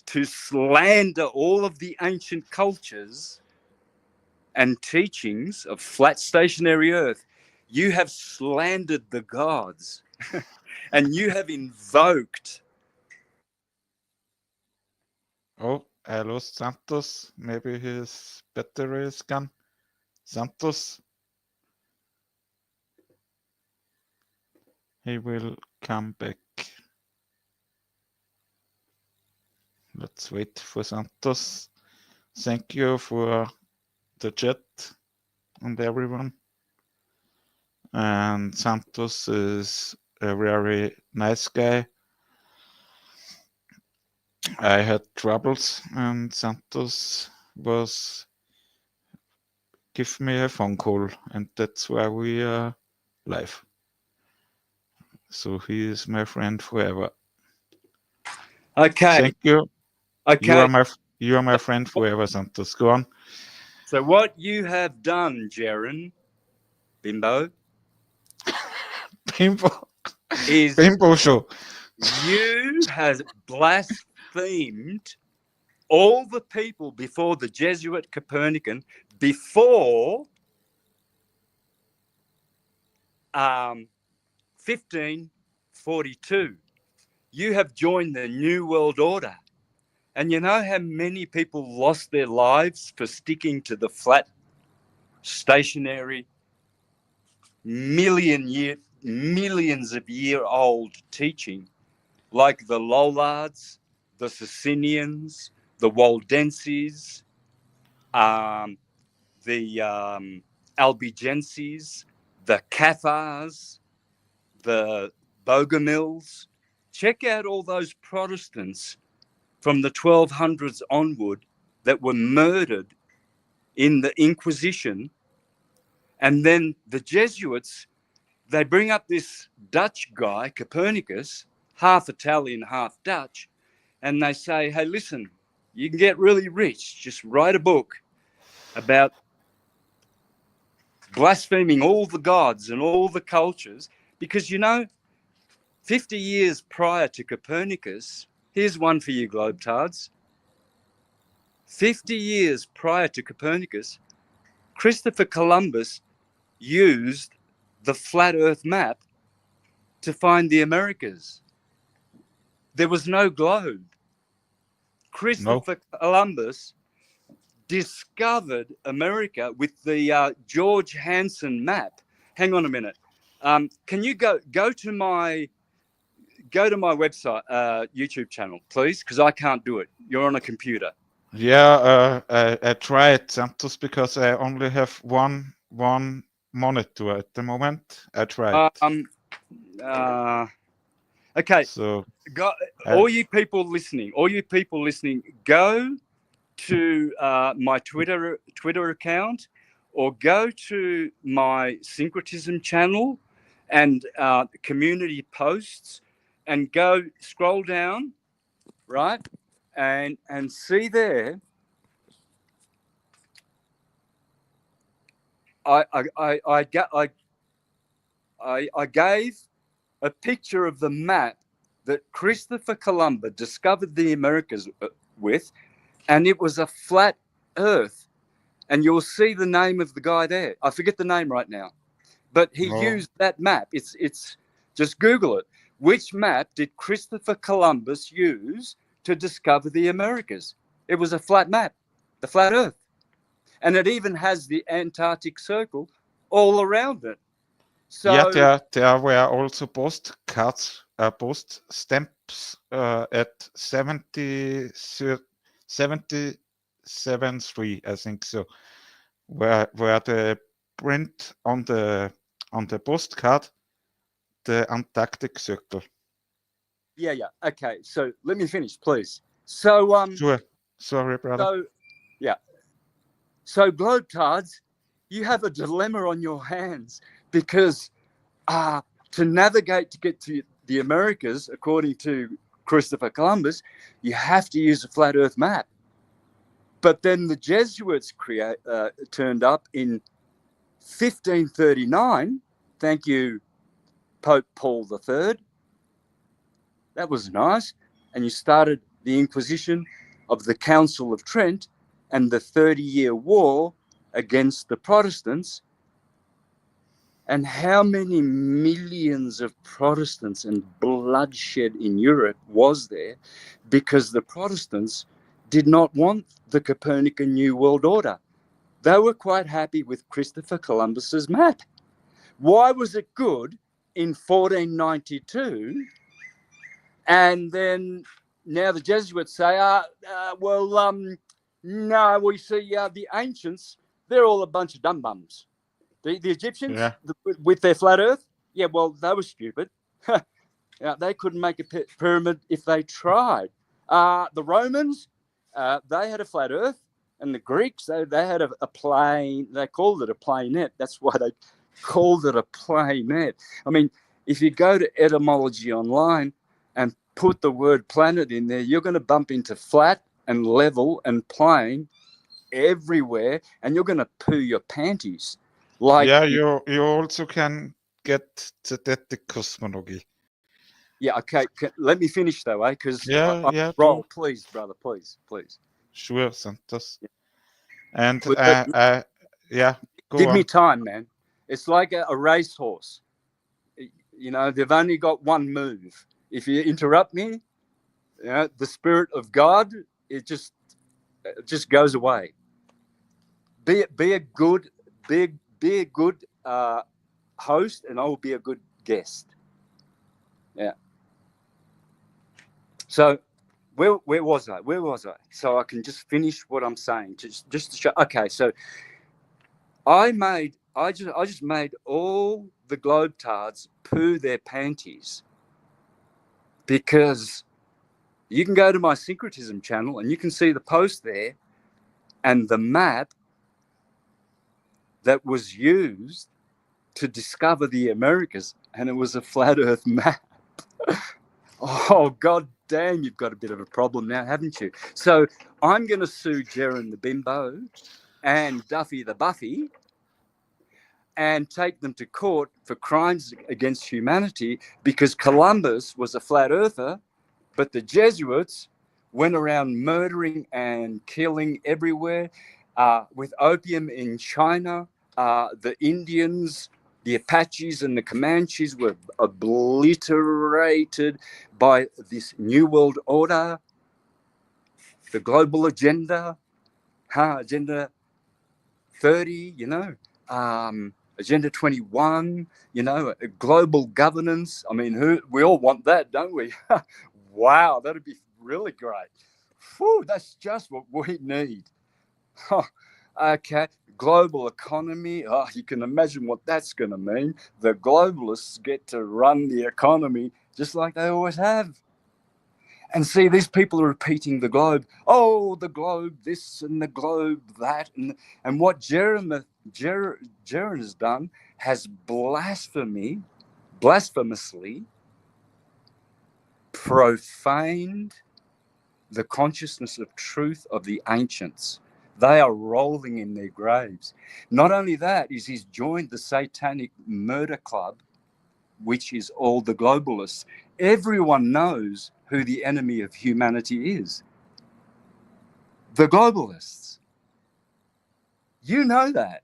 to slander all of the ancient cultures and teachings of flat stationary earth, you have slandered the gods. And you have invoked. Oh, I lost Santos. Maybe his battery is gone. Santos, he will come back. Let's wait for Santos. Thank you for the chat and everyone. And Santos is a very nice guy. I had troubles, and Santos was give me a phone call, and that's why we are live. So he is my friend forever. Okay. Thank you. Okay. You are my friend forever, Santos. Go on. So what you have done, Jaron, Bimbo, Bimbo. is Bimbo show. you have blasphemed all the people before the Jesuit Copernican, before 1542, you have joined the New World Order. And you know how many people lost their lives for sticking to the flat, stationary, millions of year old teaching, like the Lollards, the Socinians, the Waldenses, the Albigenses, the Cathars, the Bogomils. Check out all those Protestants from the 1200s onward that were murdered in the Inquisition. And then the Jesuits, they bring up this Dutch guy, Copernicus, half Italian, half Dutch, and they say, hey, listen, you can get really rich. Just write a book about blaspheming all the gods and all the cultures. Because, 50 years prior to Copernicus, here's one for you, Globetards. 50 years prior to Copernicus, Christopher Columbus used the flat Earth map to find the Americas. There was no globe. Christopher Columbus discovered America with the George Hansen map. Hang on a minute. Can you go to my website, YouTube channel, please? Because I can't do it. You're on a computer. Yeah, I tried Santos because I only have one monitor at the moment. I tried. Okay. So all you people listening, go to my Twitter account, or go to my syncretism channel and community posts, and go scroll down, right, and see there. I gave a picture of the map that Christopher Columbus discovered the Americas with, and it was a flat Earth. And you'll see the name of the guy there. I forget the name right now, but he used that map. It's just Google it. Which map did Christopher Columbus use to discover the Americas? It was a flat map, the flat Earth. And it even has the Antarctic Circle all around it. So yeah, there were also post stamps at 77.3, I think so, where the print on the postcard the Antarctic Circle. Yeah. Okay. So let me finish, please. So Sure. Sorry, brother. So yeah. So Globetards, you have a dilemma on your hands, because to navigate to get to the Americas, according to Christopher Columbus, you have to use a flat Earth map. But then the Jesuits turned up in 1539. Thank you, Pope Paul III. That was nice. And you started the Inquisition of the Council of Trent and the 30-year war against the Protestants. And how many millions of Protestants and bloodshed in Europe was there because the Protestants did not want the Copernican New World Order? They were quite happy with Christopher Columbus's map. Why was it good in 1492? And then now the Jesuits say, no, we see the ancients, they're all a bunch of dumb bums. The Egyptians, with their flat Earth, well, they were stupid. They couldn't make a pyramid if they tried. The Romans, they had a flat Earth, and the Greeks, they had a plane. They called it a planet. That's why they called it a planet. I mean, if you go to etymology online and put the word planet in there, you're going to bump into flat and level and plane everywhere, and you're going to poo your panties. You also can get zetetic cosmology. Yeah, okay. Let me finish though, because Yeah. roll, please, brother, please. Sure, Santos. And But yeah, go give on. me time, man. It's like a racehorse. You know, they've only got one move. If you interrupt me, you know, the spirit of God, it just goes away. Be a good host, and I will be a good guest. Yeah. So where was I? So I can just finish what I'm saying. Just to show. Okay, so I just made all the globetards poo their panties, because you can go to my syncretism channel and you can see the post there and the map that was used to discover the Americas, and it was a flat earth map. Oh, god damn, you've got a bit of a problem now, haven't you? So I'm going to sue Jaren the Bimbo and Duffy the Buffy and take them to court for crimes against humanity, because Columbus was a flat earther, but the Jesuits went around murdering and killing everywhere, with opium in China. The Indians, the Apaches and the Comanches were obliterated by this New World Order, the global agenda, Agenda 30, you know, Agenda 21, you know, global governance. I mean, we all want that, don't we? Wow, that'd be really great. Whew, that's just what we need. Okay, global economy. Oh, you can imagine what that's going to mean. The globalists get to run the economy just like they always have. And see, these people are repeating the globe. Oh, the globe this and the globe that. And what Jaren has done has blasphemously profaned the consciousness of truth of the ancients. They are rolling in their graves. Not only that, is he's joined the satanic murder club, which is all the globalists. Everyone knows who the enemy of humanity is. The globalists. You know that.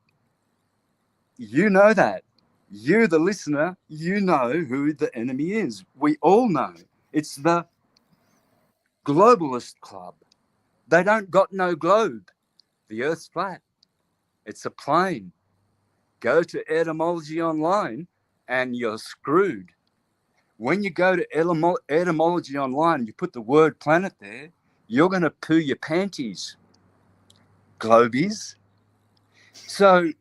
You know that. You, the listener, you know who the enemy is. We all know. It's the globalist club. They don't got no globe. The earth's flat. It's a plane. Go to etymology online and you're screwed. When you go to etymology online and you put the word planet there, you're going to poo your panties, globies. So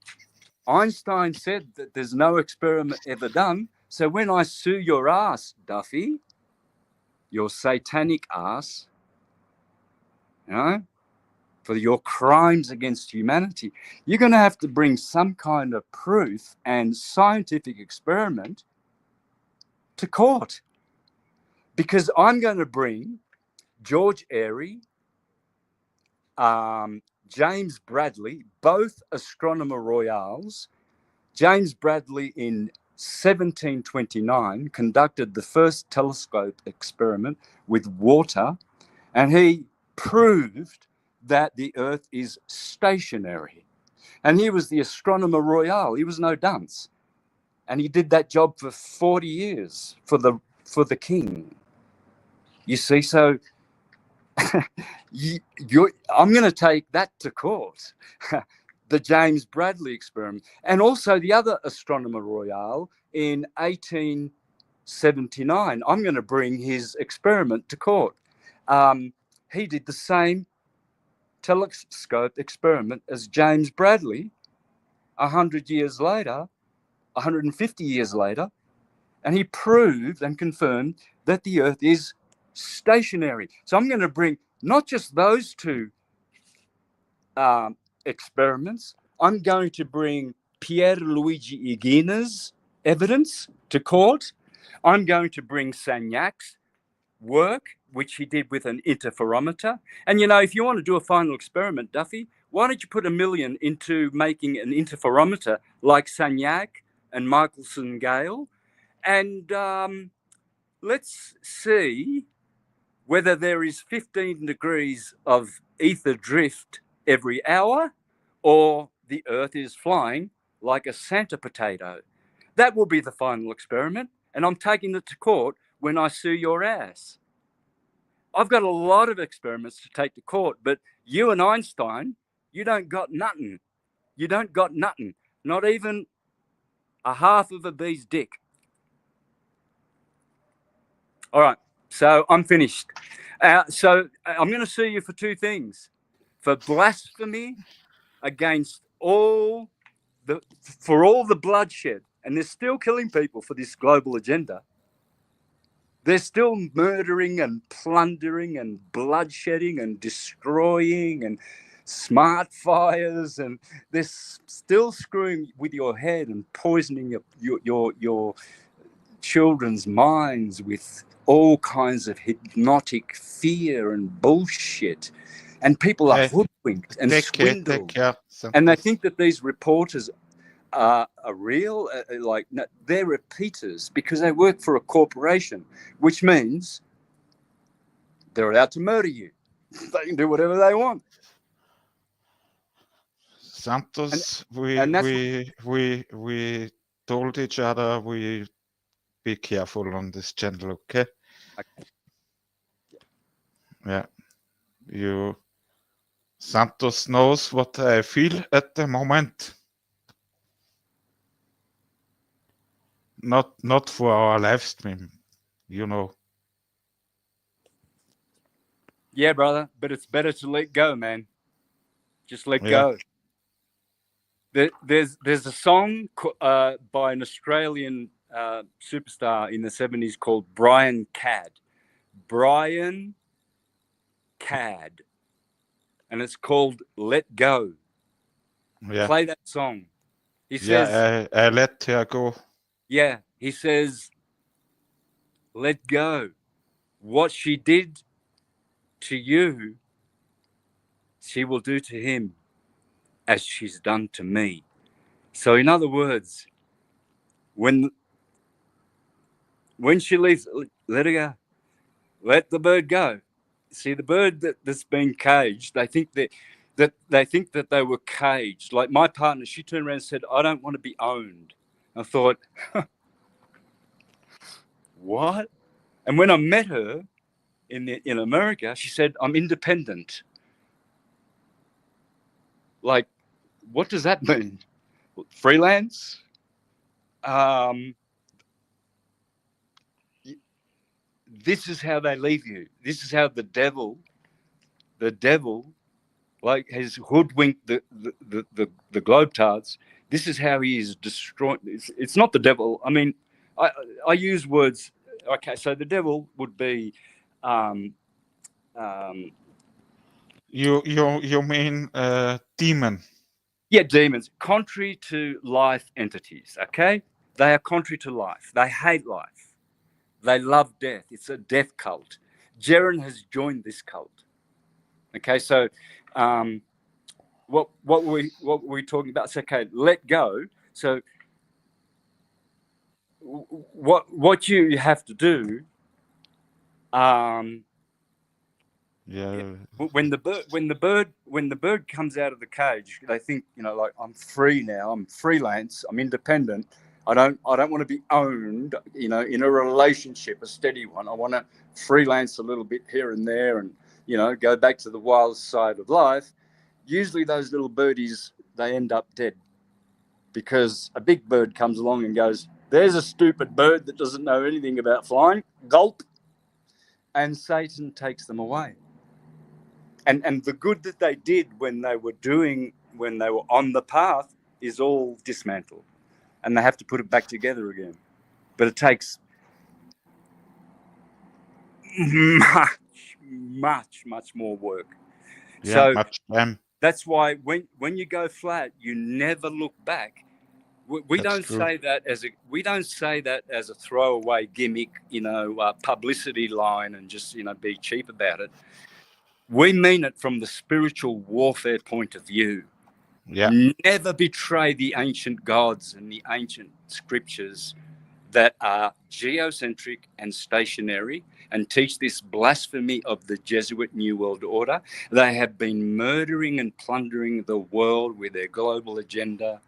Einstein said that there's no experiment ever done. So when I sue your ass, Duffy, your satanic ass, you know, for your crimes against humanity, you're going to have to bring some kind of proof and scientific experiment to court. Because I'm going to bring George Airy, James Bradley, both astronomer royals. James Bradley in 1729 conducted the first telescope experiment with water, and he proved that the Earth is stationary. And he was the astronomer royal. He was no dunce. And he did that job for 40 years for the king. You see, so I'm going to take that to court. The James Bradley experiment. And also the other astronomer royal in 1879. I'm going to bring his experiment to court. He did the same telescope experiment as James Bradley 150 years later, and he proved and confirmed that the Earth is stationary. So I'm going to bring not just those two experiments, I'm going to bring Pierluigi Higuina's evidence to court. I'm going to bring Sagnac's work, which he did with an interferometer. And, you know, if you want to do a final experiment, Duffy, why don't you put $1 million into making an interferometer like Sagnac and Michelson Gale? And let's see whether there is 15 degrees of ether drift every hour or the earth is flying like a Santa potato. That will be the final experiment, and I'm taking it to court when I sue your ass. I've got a lot of experiments to take to court, but you and Einstein, you don't got nothing. You don't got nothing. Not even a half of a bee's dick. All right, so I'm finished. So I'm going to sue you for two things: for blasphemy against all the bloodshed, and they're still killing people for this global agenda. They're still murdering and plundering and bloodshedding and destroying and smart fires, and they're still screwing with your head and poisoning your children's minds with all kinds of hypnotic fear and bullshit. And people are hoodwinked and swindled. And they think that these reporters are real. Like, no, they're repeaters because they work for a corporation, which means they're allowed to murder you. They can do whatever they want. Santos, we told each other we be careful on this channel, okay? Yeah. Santos knows what I feel at the moment. Not for our live stream, you know. Yeah, brother, but it's better to let go, man. Just let go. There's a song by an Australian superstar in the 70s called Brian Cadd. Brian Cadd. And it's called Let Go. Yeah. Play that song. He says, I let her go. Yeah, he says, let go. What she did to you, she will do to him as she's done to me. So in other words, when she leaves, let her go. Let the bird go. See, the bird that's been caged, they think that they were caged. Like my partner, she turned around and said, I don't want to be owned. I thought, what? And when I met her in America, she said, I'm independent. Like, what does that mean? Freelance? This is how they leave you. This is how the devil, like, has hoodwinked the globetards. This is how he is destroying. It's not the devil. I mean, I use words. Okay, so the devil would be. You mean demon? Yeah, demons. Contrary to life entities. Okay, they are contrary to life. They hate life. They love death. It's a death cult. Jaren has joined this cult. Okay, so what were we talking about? It's okay, let go. So what you have to do, when the bird comes out of the cage, they think, like, I'm free now. I'm freelance. I'm independent. I don't want to be owned, in a relationship, a steady one. I want to freelance a little bit here and there and, go back to the wild side of life. Usually those little birdies, they end up dead because a big bird comes along and goes, there's a stupid bird that doesn't know anything about flying. Gulp. And Satan takes them away. And the good that they did when they were on the path is all dismantled. And they have to put it back together again. But it takes much more work. Yeah, so much time. That's why when you go flat, you never look back. We don't say that as a throwaway gimmick, publicity line, and just be cheap about it. We mean it from the spiritual warfare point of view. Yeah. Never betray the ancient gods and the ancient scriptures. that are geocentric and stationary and teach this blasphemy of the Jesuit New World Order. They have been murdering and plundering the world with their global agenda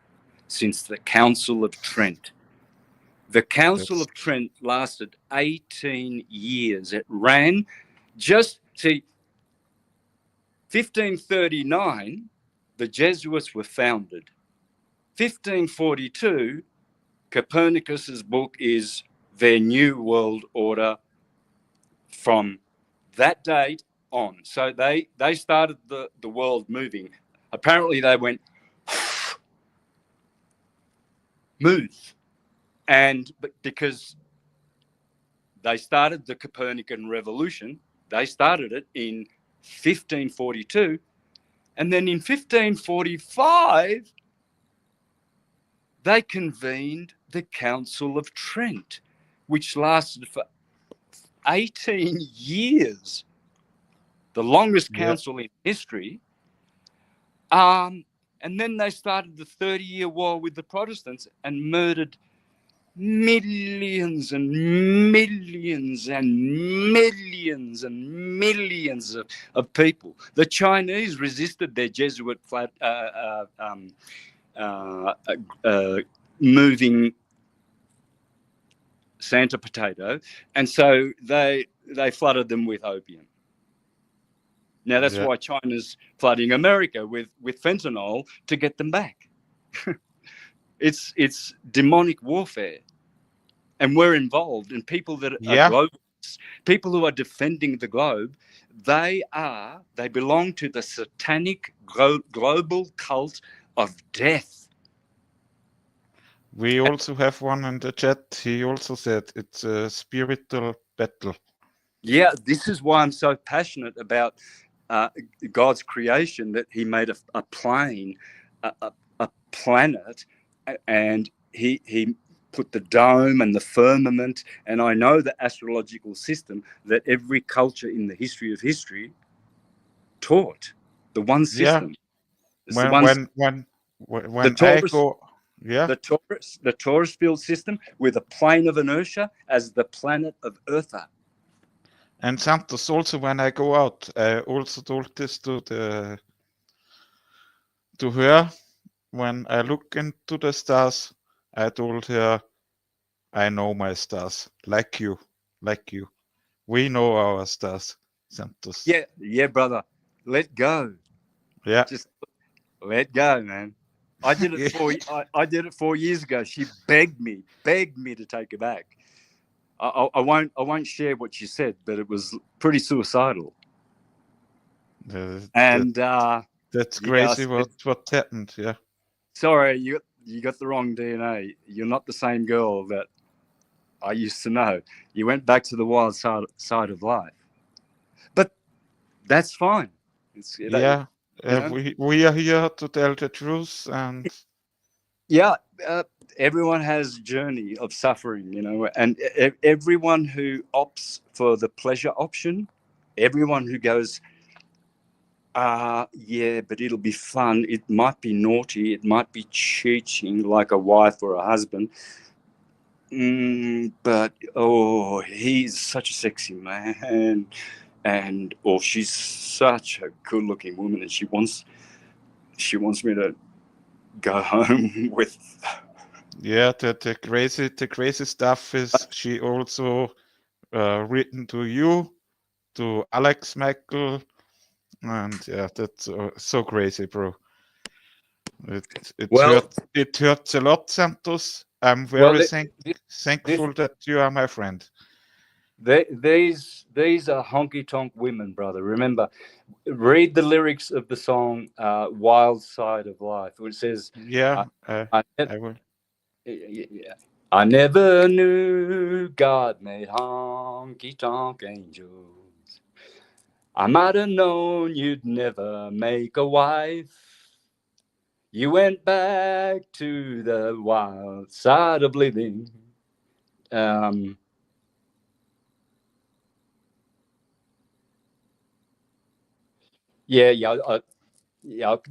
since the Council of Trent. The Council of Trent lasted 18 years. It ran 1539, the Jesuits were founded. 1542, Copernicus's book is their New World Order from that date on. So they started the world moving. Apparently they went, move. But because they started the Copernican revolution, they started it in 1542. And then in 1545, they convened the Council of Trent, which lasted for 18 years, the longest council in history. And then they started the 30-year war with the Protestants and murdered millions and millions and millions and millions of people. The Chinese resisted their Jesuit moving Santa potato, and so they flooded them with opium. Now that's why China's flooding America with fentanyl to get them back. It's demonic warfare, and we're involved. And people that are globalists, people who are defending the globe, they belong to the satanic global cult of death. We also have one in the chat. He also said it's a spiritual battle. Yeah, this is why I'm so passionate about God's creation, that he made a plane, a planet, and he put the dome and the firmament. And I know the astrological system that every culture in the history of history taught. The one system. The Taurus field system with a plane of inertia as the planet of Eartha. And Santos, also when I go out, I also told this to her. When I look into the stars, I told her, I know my stars, like you. We know our stars, Santos. Yeah, brother. Let go. Yeah. Just let go, man. I did it I did it 4 years ago. She begged me to take her back. I won't share what she said, but it was pretty suicidal. That's crazy. What happened? Yeah. Sorry, you got the wrong DNA. You're not the same girl that I used to know. You went back to the wild side of life, but that's fine. We are here to tell the truth, and everyone has a journey of suffering, and everyone who opts for the pleasure option, everyone who goes, but it'll be fun, it might be naughty, it might be cheating like a wife or a husband, but he's such a sexy man, or she's such a good looking woman, and she wants me to go home with. The crazy stuff is she also written to you, to Alex Michael, and that's so crazy, bro. It hurts a lot, Santos. I'm very thankful that you are my friend. These are honky tonk women, brother. Remember, read the lyrics of the song "Wild Side of Life," which says, I will. I never knew God made honky tonk angels. I might have known you'd never make a wife. You went back to the wild side of living.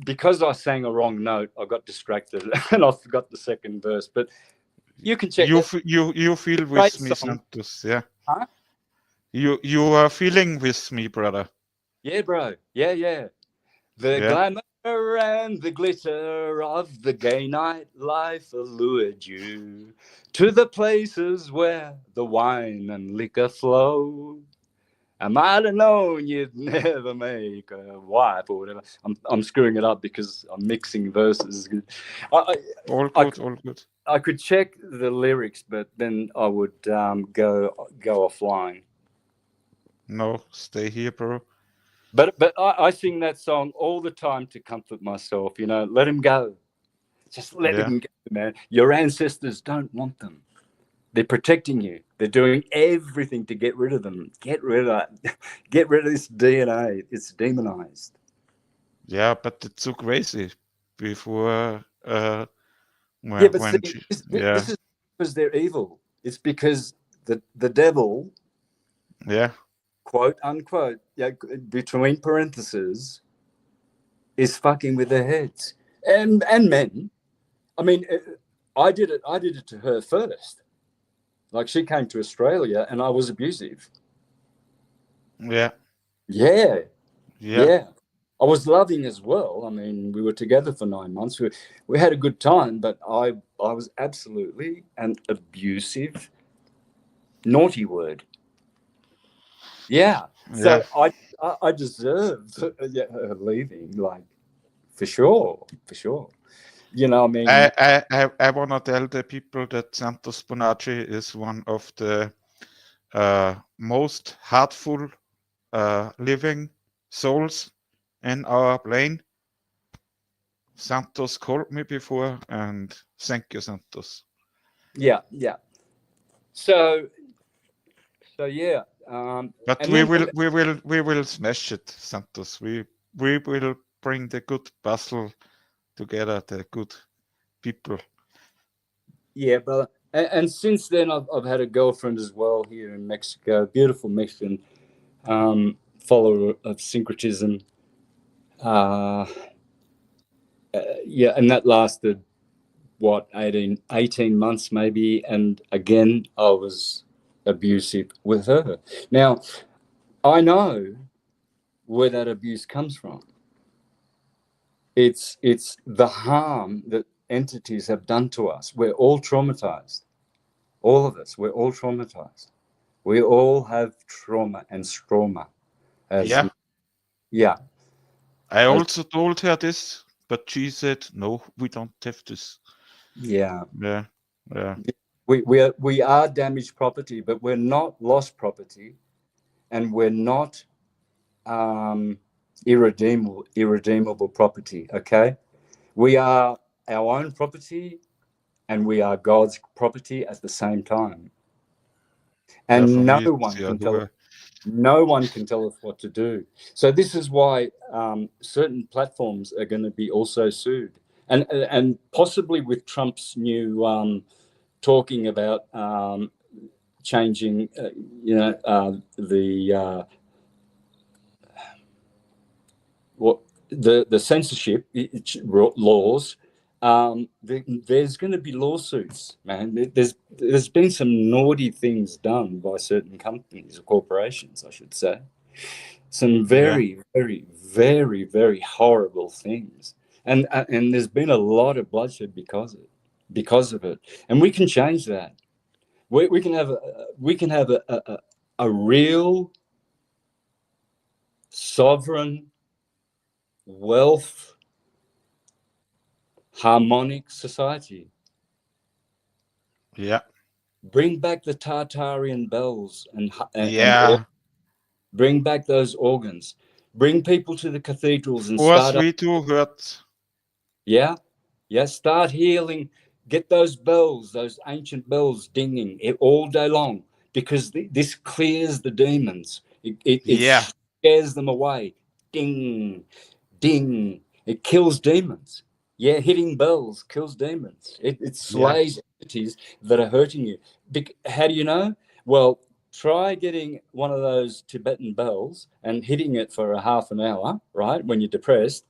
Because I sang a wrong note, I got distracted and I forgot the second verse. But You can check You it. you feel Great with me, song. Santos. Yeah. Huh? You are feeling with me, brother. Yeah, bro. Yeah. The Yeah. glamour and the glitter of the gay nightlife allured you to the places where the wine and liquor flow. I might have known you'd never make a wife or whatever. I'm screwing it up because I'm mixing verses. I, All I, good, all good. I could check the lyrics, but then I would go offline. No, stay here, bro. But I sing that song all the time to comfort myself. You know, let him go. Just let Yeah. him go, man. Your ancestors don't want them. They're protecting you. They're doing everything to get rid of them. Get rid of get rid of this DNA. It's demonized. Yeah, but it's so crazy. Before Yeah, but when see, she, this yeah, is because they're evil. It's because the devil, yeah, quote unquote, yeah, between parentheses, is fucking with their heads and men. I mean, I did it. I did it to her first. Like she came to Australia, and I was abusive. yeah, Yeah, yeah, yeah. I was loving as well. I mean, we were together for 9 months. We had a good time, but I was absolutely an abusive, naughty word. Yeah. yeah. So I deserved her leaving, like for sure, for sure. You know, I mean, I wanna tell the people that Santos Bonacci is one of the most heartful living souls in our plane. Santos called me before, and thank you, Santos. yeah. So yeah. But And then we will smash it, Santos. We will bring the good puzzle together, the good people. yeah, brother. And since then, I've had a girlfriend as well here in Mexico, beautiful Mexican, follower of syncretism. Uh, yeah, and that lasted what 18 months maybe, and again I was abusive with her. Now I know where that abuse comes from. It's the harm that entities have done to us. We're all traumatized, all of us. We're all traumatized. We all have trauma and stroma, as Yeah, yeah, I as also told her this, but she said, no, we don't have this. yeah. Yeah, yeah, We are damaged property, but we're not lost property, and we're not irredeemable property. Okay, we are our own property, and we are God's property at the same time. yeah, for And me, it's Yahuwah. no one can tell us what to do. So this is why certain platforms are going to be also sued, and possibly with Trump's new talking about changing, what the censorship laws. There's going to be lawsuits, man. There's been some naughty things done by certain companies or corporations, I should say. Some Yeah, very, very, very, very horrible things, and there's been a lot of bloodshed because of it. And we can change that. We can have a real sovereign wealth harmonic society. yeah, Bring back the Tartarian bells and yeah. bring back those organs. Bring people to the cathedrals and Was start up. we too hurt? Yeah, yeah. Start healing. Get those bells, those ancient bells, dinging all day long, because this clears the demons. It Yeah, scares them away. Ding, ding. It kills demons. Yeah, hitting bells kills demons. It yeah, slays entities that are hurting you. How do you know? Well, try getting one of those Tibetan bells and hitting it for a half an hour, right, when you're depressed,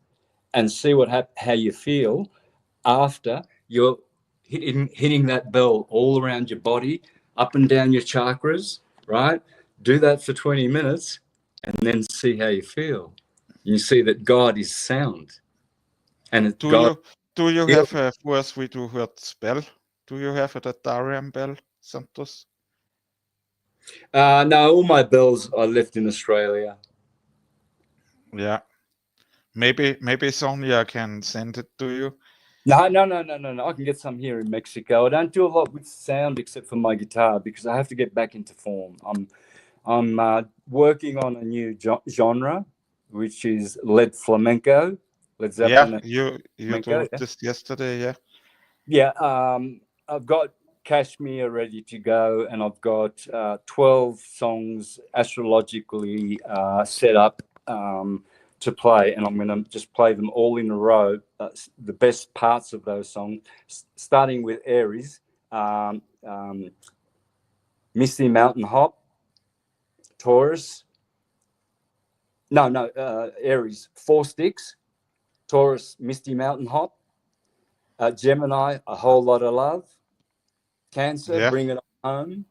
and see how you feel after you're hitting that bell all around your body, up and down your chakras, right? Do that for 20 minutes and then see how you feel. You see that God is sound. And God. Do you have a force we do Hertz bell? Do you have a Datarian bell, Santos? No, all my bells I left in Australia. Yeah. Maybe Sonia can send it to you. No. I can get some here in Mexico. I don't do a lot with sound except for my guitar because I have to get back into form. I'm working on a new genre, which is Led Flamenco. Led Zeppelin. Yeah, you told this yesterday, yeah. Yeah, I've got Kashmir ready to go, and I've got 12 songs astrologically set up to play, and I'm going to just play them all in a row, the best parts of those songs, starting with Aries, Misty Mountain Hop, Taurus, Aries, Four Sticks, Taurus, Misty Mountain Hop, Gemini, A Whole Lot of Love, Cancer, Bring It Home,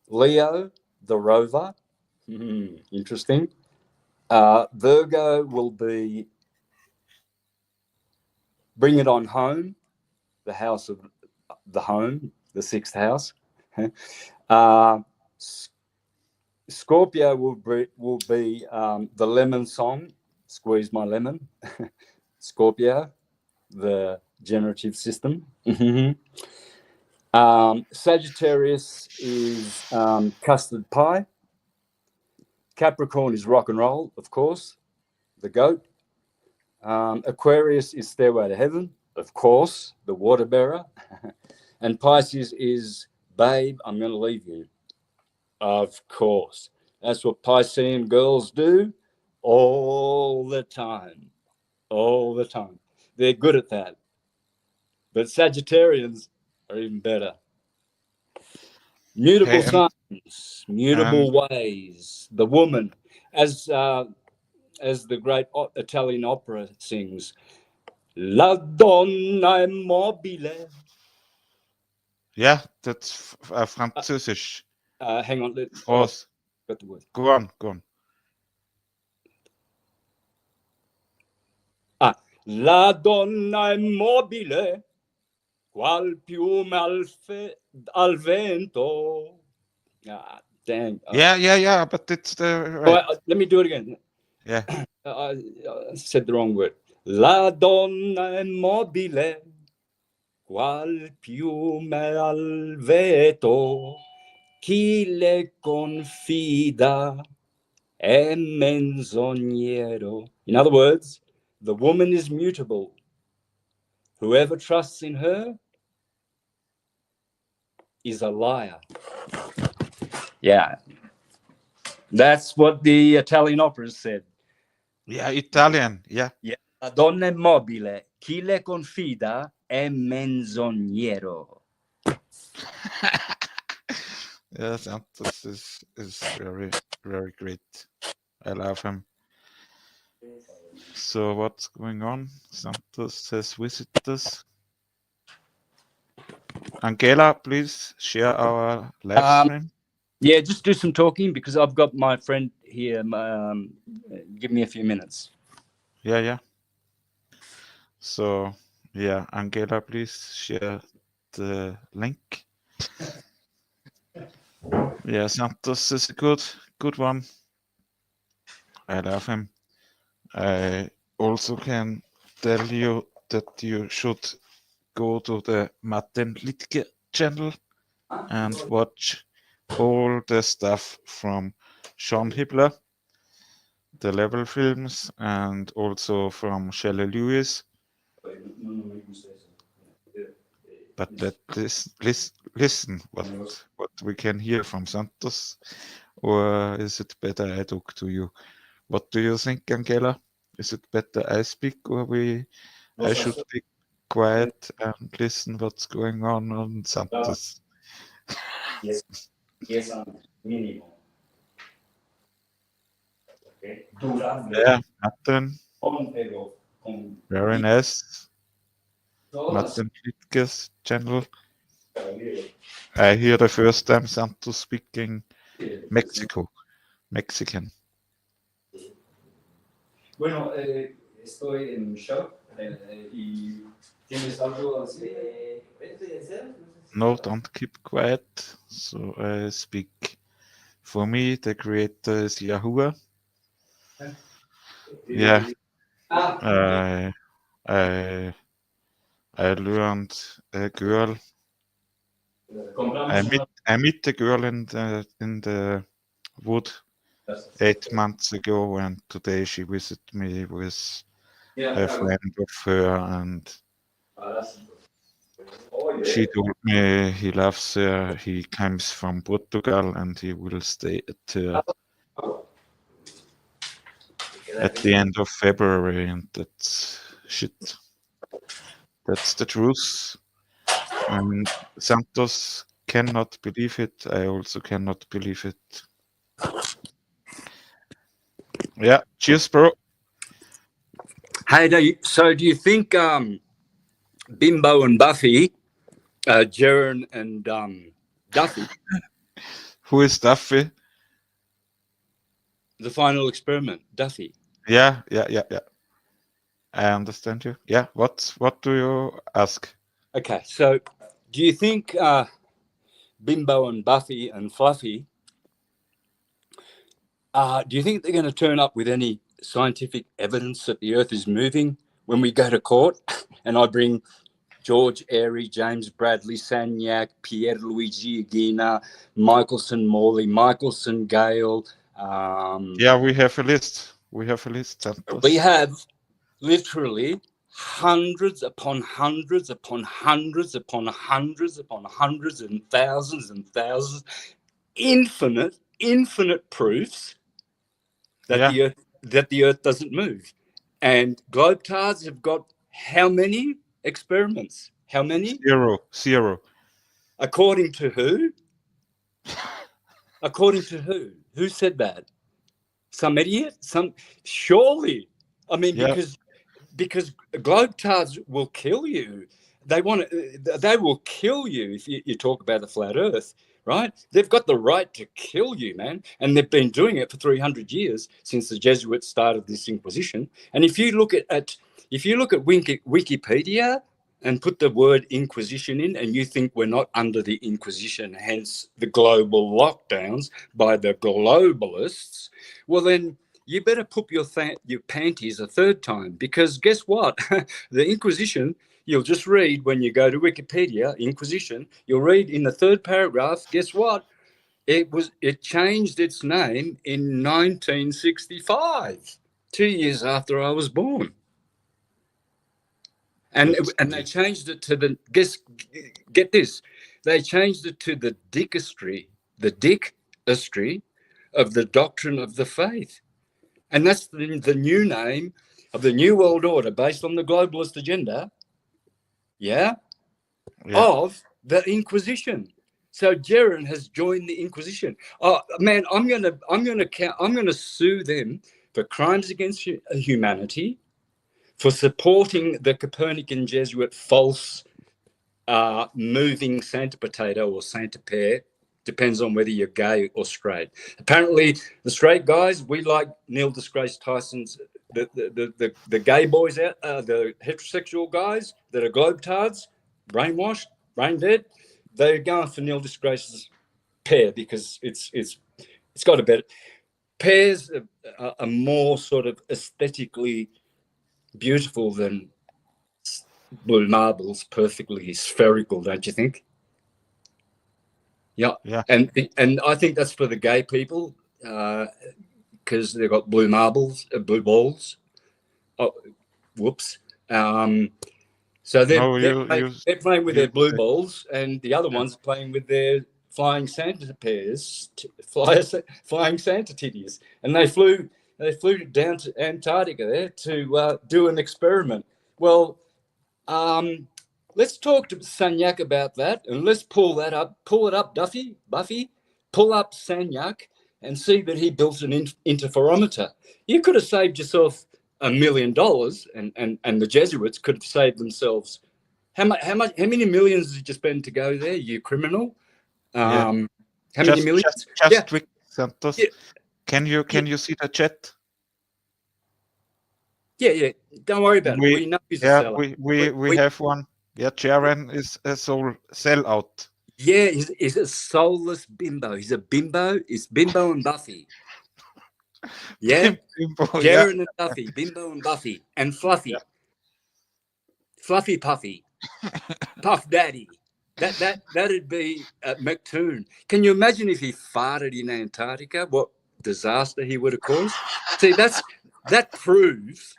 Leo, The Rover, interesting. Virgo will be Bring It On Home, the house of the home, the sixth house. Scorpio will be the lemon song, Squeeze My Lemon. Scorpio, the generative system. Sagittarius is Custard Pie. Capricorn is Rock and Roll, of course, the goat. Aquarius is Stairway to Heaven, of course, the water bearer. And Pisces is Babe, I'm going to leave you. Of course. That's what Piscean girls do all the time. All the time. They're good at that. But Sagittarians are even better. Mutable signs, mutable ways. The woman, as the great Italian opera sings, La donna è mobile. Yeah, that's Französisch. Hang on. Got the word. Go on. La donna è mobile, qual piume al vento. Dang. Yeah, but it's the right. Let me do it again. Yeah. I said the wrong word. La donna è mobile, qual piume al vento, chi le confida è menzognero. In other words, the woman is mutable. Whoever trusts in her is a liar. Yeah. That's what the Italian operas said. Yeah, Italian. Yeah. La donna è mobile, chi le confida è menzognero. Yeah, Santos is very, very great. I love him. So what's going on? Santos has visited us. Angela, please share our live stream. Yeah, just do some talking because I've got my friend here. Give me a few minutes. Yeah. So, yeah, Angela, please share the link. Yeah, Santos is a good one. I love him. I also can tell you that you should go to the Martin Littke channel and watch all the stuff from Sean Hibbler, the Level films, and also from Shelley Lewis. But listen what we can hear from Santos, or is it better I talk to you? What do you think, Angela? Is it better I speak, or I should be quiet and listen what's going on Santos? Yes, minimum. Okay. Yeah, Martin. Very nice. Martin Littke's channel. I hear the first time Santos speaking Mexican. Bueno, estoy en shock y tienes algo así. No, don't keep quiet. So I speak. For me, the creator is Yahuwah. Yeah. I learned a girl. I meet the girl in the wood 8 months ago, and today she visited me with a friend of her, and she told me he loves her. He comes from Portugal, and he will stay at her at the end of February, and that's shit. That's the truth. And Santos cannot believe it. I also cannot believe it. Yeah, cheers, bro. Hey, so do you think Bimbo and Buffy, Jaren and Duffy, Who is Duffy? the final experiment, Duffy? Yeah. I understand you. Yeah. What do you ask? Okay, so do you think Bimbo and Buffy and Fluffy, do you think they're going to turn up with any scientific evidence that the Earth is moving when we go to court? And I bring George Airy, James Bradley, Sagnac, Pierluigi Aguina, Michelson Morley, Michelson Gale. Yeah, we have a list. Santos. We have literally hundreds upon hundreds upon hundreds upon hundreds upon hundreds and thousands, infinite proofs that the Earth doesn't move. And globetards have got how many experiments? How many? Zero. According to who? According to who? Who said that? Some idiot? Surely. I mean, because globetards will kill you. They will kill you if you talk about the flat Earth, right? They've got the right to kill you, man, and they've been doing it for 300 years since the Jesuits started this Inquisition. And if you look at Wikipedia and put the word Inquisition in, and you think we're not under the Inquisition, hence the global lockdowns by the globalists, well then you better poop your panties a third time, because guess what? The Inquisition, you'll just read when you go to Wikipedia, Inquisition, you'll read in the third paragraph, guess what? It changed its name in 1965, 2 years after I was born. And they changed it to get this, they changed it to the dickistry of the doctrine of the faith. And that's the new name of the New World Order based on the globalist agenda, of the Inquisition. So Jaren has joined the Inquisition. Oh man, I'm gonna sue them for crimes against humanity, for supporting the Copernican Jesuit false moving Santa potato or Santa pear. Depends on whether you're gay or straight. Apparently, the straight guys, we like Neil deGrasse Tyson's, the gay boys out, the heterosexual guys that are globetards, brainwashed, brain dead, they're going for Neil deGrasse's pear because it's got a better. Pears are more sort of aesthetically beautiful than blue marbles, perfectly spherical, don't you think? Yeah. And I think that's for the gay people, because they've got blue marbles, blue balls. Oh, whoops. So they're playing with their blue balls, and the other one's playing with their flying Santa pairs, flying Santa titties, and they flew down to Antarctica there to do an experiment. Well, let's talk to Sagnac about that, and let's pull it up, Buffy, pull up Sagnac and see that he built an interferometer. You could have saved yourself $1 million, and the Jesuits could have saved themselves How many millions did you spend to go there, you criminal? How many millions? Just quick, Santos. Yeah. Can you see the chat? Yeah. Don't worry about it. We know he's a sellout. We have one. Yeah, Jaren is a sellout. Yeah, he's a soulless bimbo. He's a bimbo. It's Bimbo and Buffy. Yeah, Bimbo, Jaren and Buffy, Bimbo and Buffy, and Fluffy, Fluffy Puffy, Puff Daddy. That'd be McToon. Can you imagine if he farted in Antarctica? What disaster he would have caused? See, that proves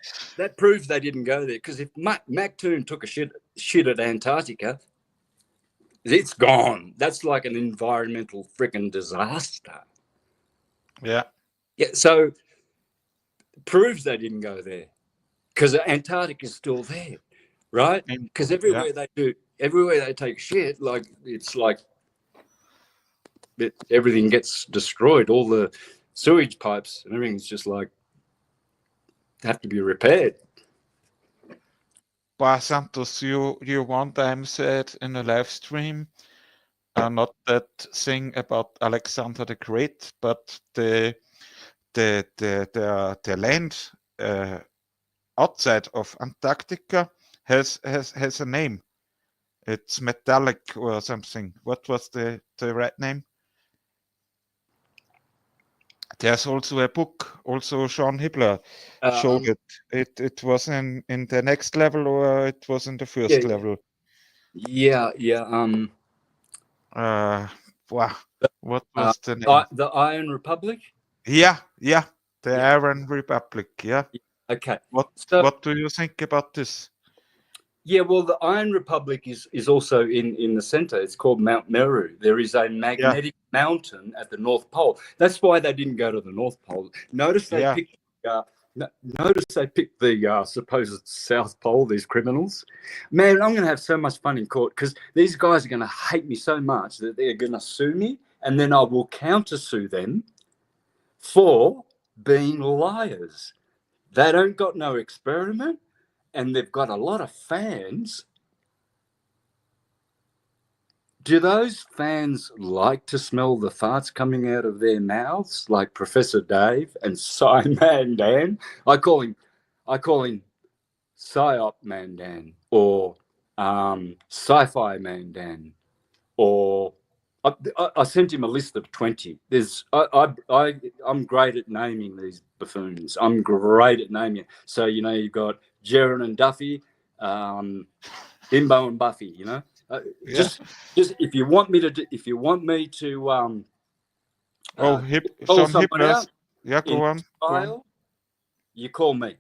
they didn't go there. Because if McToon took a shit at Antarctica, it's gone. That's like an environmental freaking disaster. Yeah. So proves they didn't go there, because Antarctica is still there, right? Because everywhere they take shit, like it's like everything gets destroyed. All the sewage pipes and everything's just like have to be repaired. But Santos, you one time said in a live stream, not that thing about Alexander the Great, but the land outside of Antarctica has a name. It's metallic or something. What was the right name? There's also a book. Also, Sean Hibbler showed it. It was in the next level, or it was in the first level. Yeah. Wow. What was the name? The Iron Republic. Yeah. The Iron Republic. Yeah. Okay. What do you think about this? Yeah, well, the Iron Republic is also in the center. It's called Mount Meru. There is a magnetic mountain at the North Pole. That's why they didn't go to the North Pole. Notice they picked. Notice they picked the supposed South Pole. These criminals, man, I'm going to have so much fun in court because these guys are going to hate me so much that they're going to sue me, and then I will countersue them for being liars. They don't got no experiment. And they've got a lot of fans. Do those fans like to smell the farts coming out of their mouths, like Professor Dave and Sci-Man Dan? I call him Psyop Man Dan, or Sci-Fi Man Dan, or I sent him a list of 20. I'm great at naming these buffoons. I'm great at naming it. So you've got Jaren and Duffy, Bimbo and Buffy. Just if you want me to, Sean Hibbler. Yeah, go on. You call me.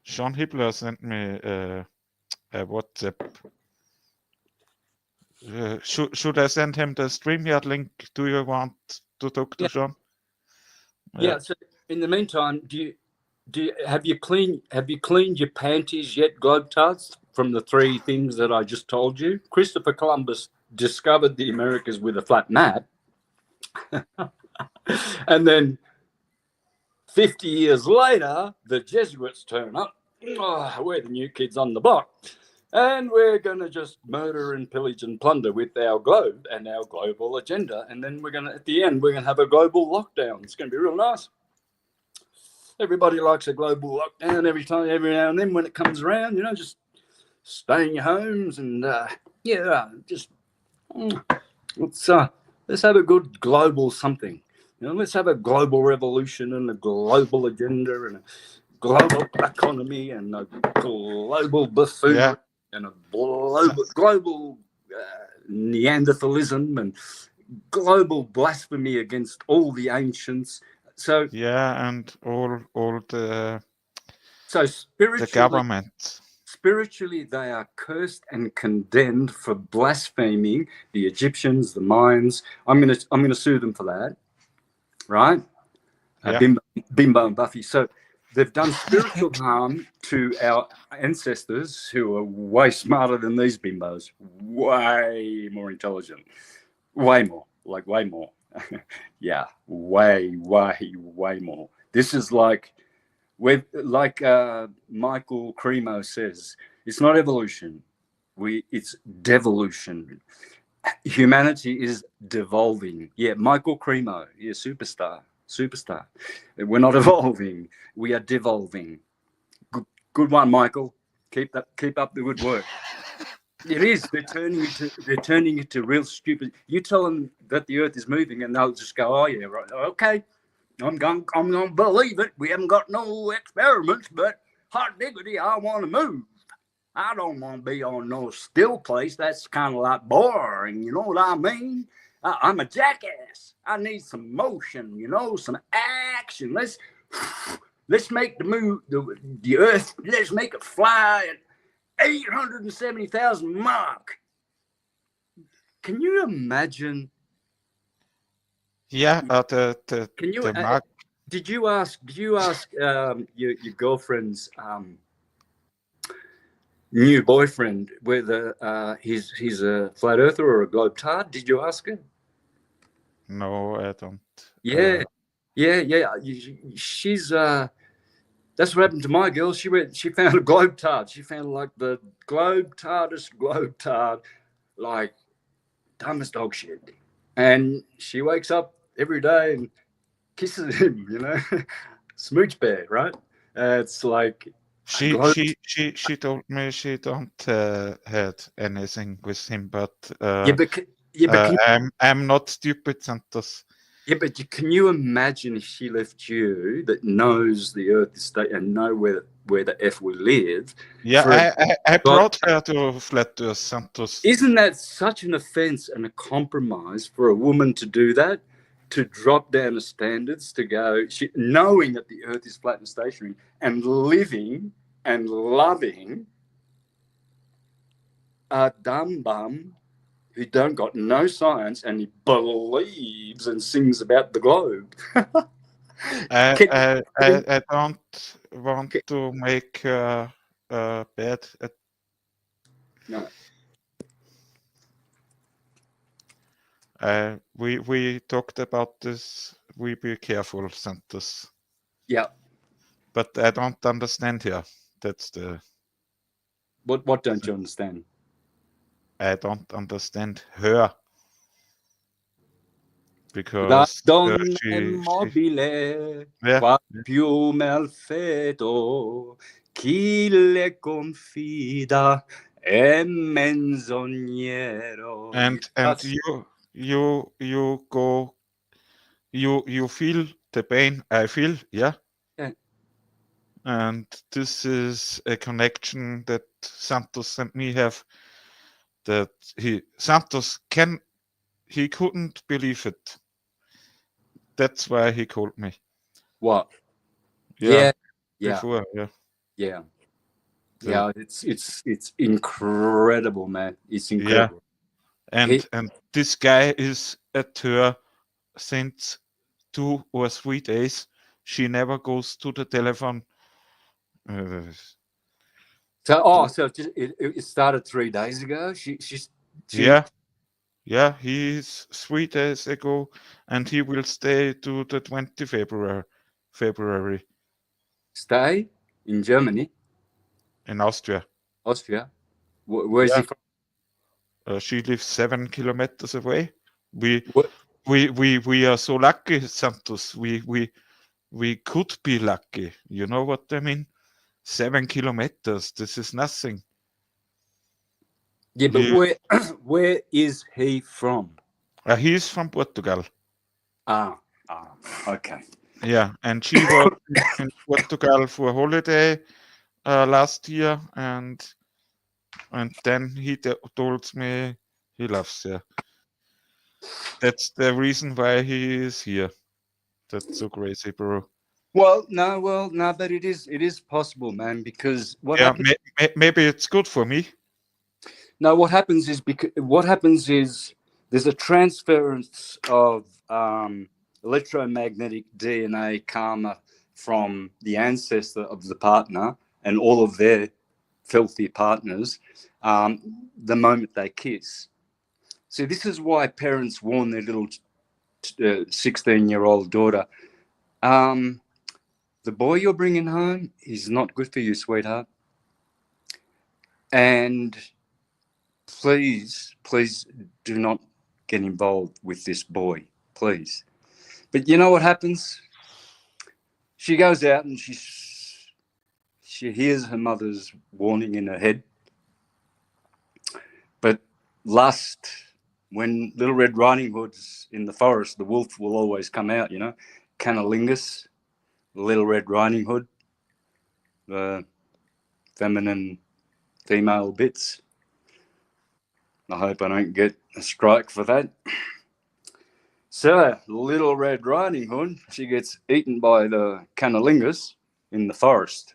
Sean Hibbler sent me a WhatsApp. Should I send him the StreamYard link? Do you want to talk to Sean? Yeah. So in the meantime, have you cleaned your panties yet, Globetards? From the 3 things that I just told you, Christopher Columbus discovered the Americas with a flat map, and then 50 years later, the Jesuits turn up. We're the new kids on the block. And we're going to just murder and pillage and plunder with our globe and our global agenda. And then at the end, we're going to have a global lockdown. It's going to be real nice. Everybody likes a global lockdown every now and then when it comes around, just stay in your homes and, let's have a good global something. Let's have a global revolution and a global agenda and a global economy and a global buffoonery. And a global Neanderthalism and global blasphemy against all the ancients. So and all the spiritually, the government. Spiritually, they are cursed and condemned for blaspheming the Egyptians, the Mayans. I'm gonna sue them for that, right? Bimbo and Buffy. So they've done spiritual harm to our ancestors who are way smarter than these bimbos, way more intelligent, way more. Yeah, way more. This is like Michael Cremo says, It's not evolution. It's devolution. Humanity is devolving. Yeah, Michael Cremo, yeah, superstar. We're not evolving. We are devolving. Good one, Michael. Keep up the good work. It is. They're turning it to real stupid. You tell them that the Earth is moving, and they'll just go, "Oh yeah, right, okay. I'm going to believe it. We haven't got no experiments, but hot diggity, I want to move. I don't want to be on no still place. That's kind of like boring. You know what I mean? I'm a jackass. I need some motion. Some action. Let's make the Earth. Let's make it fly at 870,000 Mach. Can you imagine? Yeah, Can you? the Mach. Did you ask your girlfriend's new boyfriend whether he's a flat earther or a globe-tard? Did you ask her? No, I don't. Yeah. She's that's what happened to my girl. She found a globe-tard. She found like the globe-tard, like dumbest dog shit. And she wakes up every day and kisses him, smooch bear, right? It's like She told me she don't had anything with him, but I'm not stupid, Santos. Yeah, but can you imagine if she left you that knows the Earth is state and know where the F we live? Yeah, I brought her to Flat Earth, Santos. Isn't that such an offense and a compromise for a woman to do that? To drop down the standards, to go, knowing that the Earth is flat and stationary, and living and loving a dumb bum who don't got no science and he believes and sings about the globe. I don't want to make her bad. No. We talked about this. We be careful, Santos. Yeah. But I don't understand here. That's the. What don't you understand? I don't understand her. Because La donna è mobile, qua più malfeto, chi le confida è menzognero. And you go, you feel the pain I feel, yeah? And this is a connection that Santos and me have, that Santos couldn't believe it. That's why he called me. What? Yeah. Before, yeah. It's incredible, man. It's incredible. Yeah. And this guy is at her since 2 or 3 days. She never goes to the telephone. So it started 3 days ago. Yeah, he's 3 days ago, and he will stay to the 20th February. Stay in Germany? In Austria. Where is he from? She lives 7 kilometers away. We are so lucky, Santos. We could be lucky. You know what I mean? 7 kilometers. This is nothing. Yeah, but where is he from? He's from Portugal. Okay. Yeah, and she was in Portugal for a holiday last year, and then he told me he loves her. That's the reason why he is here. That's so crazy, bro. Well, no, but it is possible, man. Because maybe it's good for me. No, what happens is there's a transference of electromagnetic DNA karma from the ancestor of the partner and all of their filthy partners the moment they kiss. So this is why parents warn their little 16-year-old daughter, the boy you're bringing home is not good for you, sweetheart. And please do not get involved with this boy, please. But you know what happens? She goes out and she hears her mother's warning in her head. But lust, when Little Red Riding Hood's in the forest, the wolf will always come out, you know. Cunnilingus, Little Red Riding Hood, the feminine female bits. I hope I don't get a strike for that. So, Little Red Riding Hood, she gets eaten by the cunnilingus in the forest.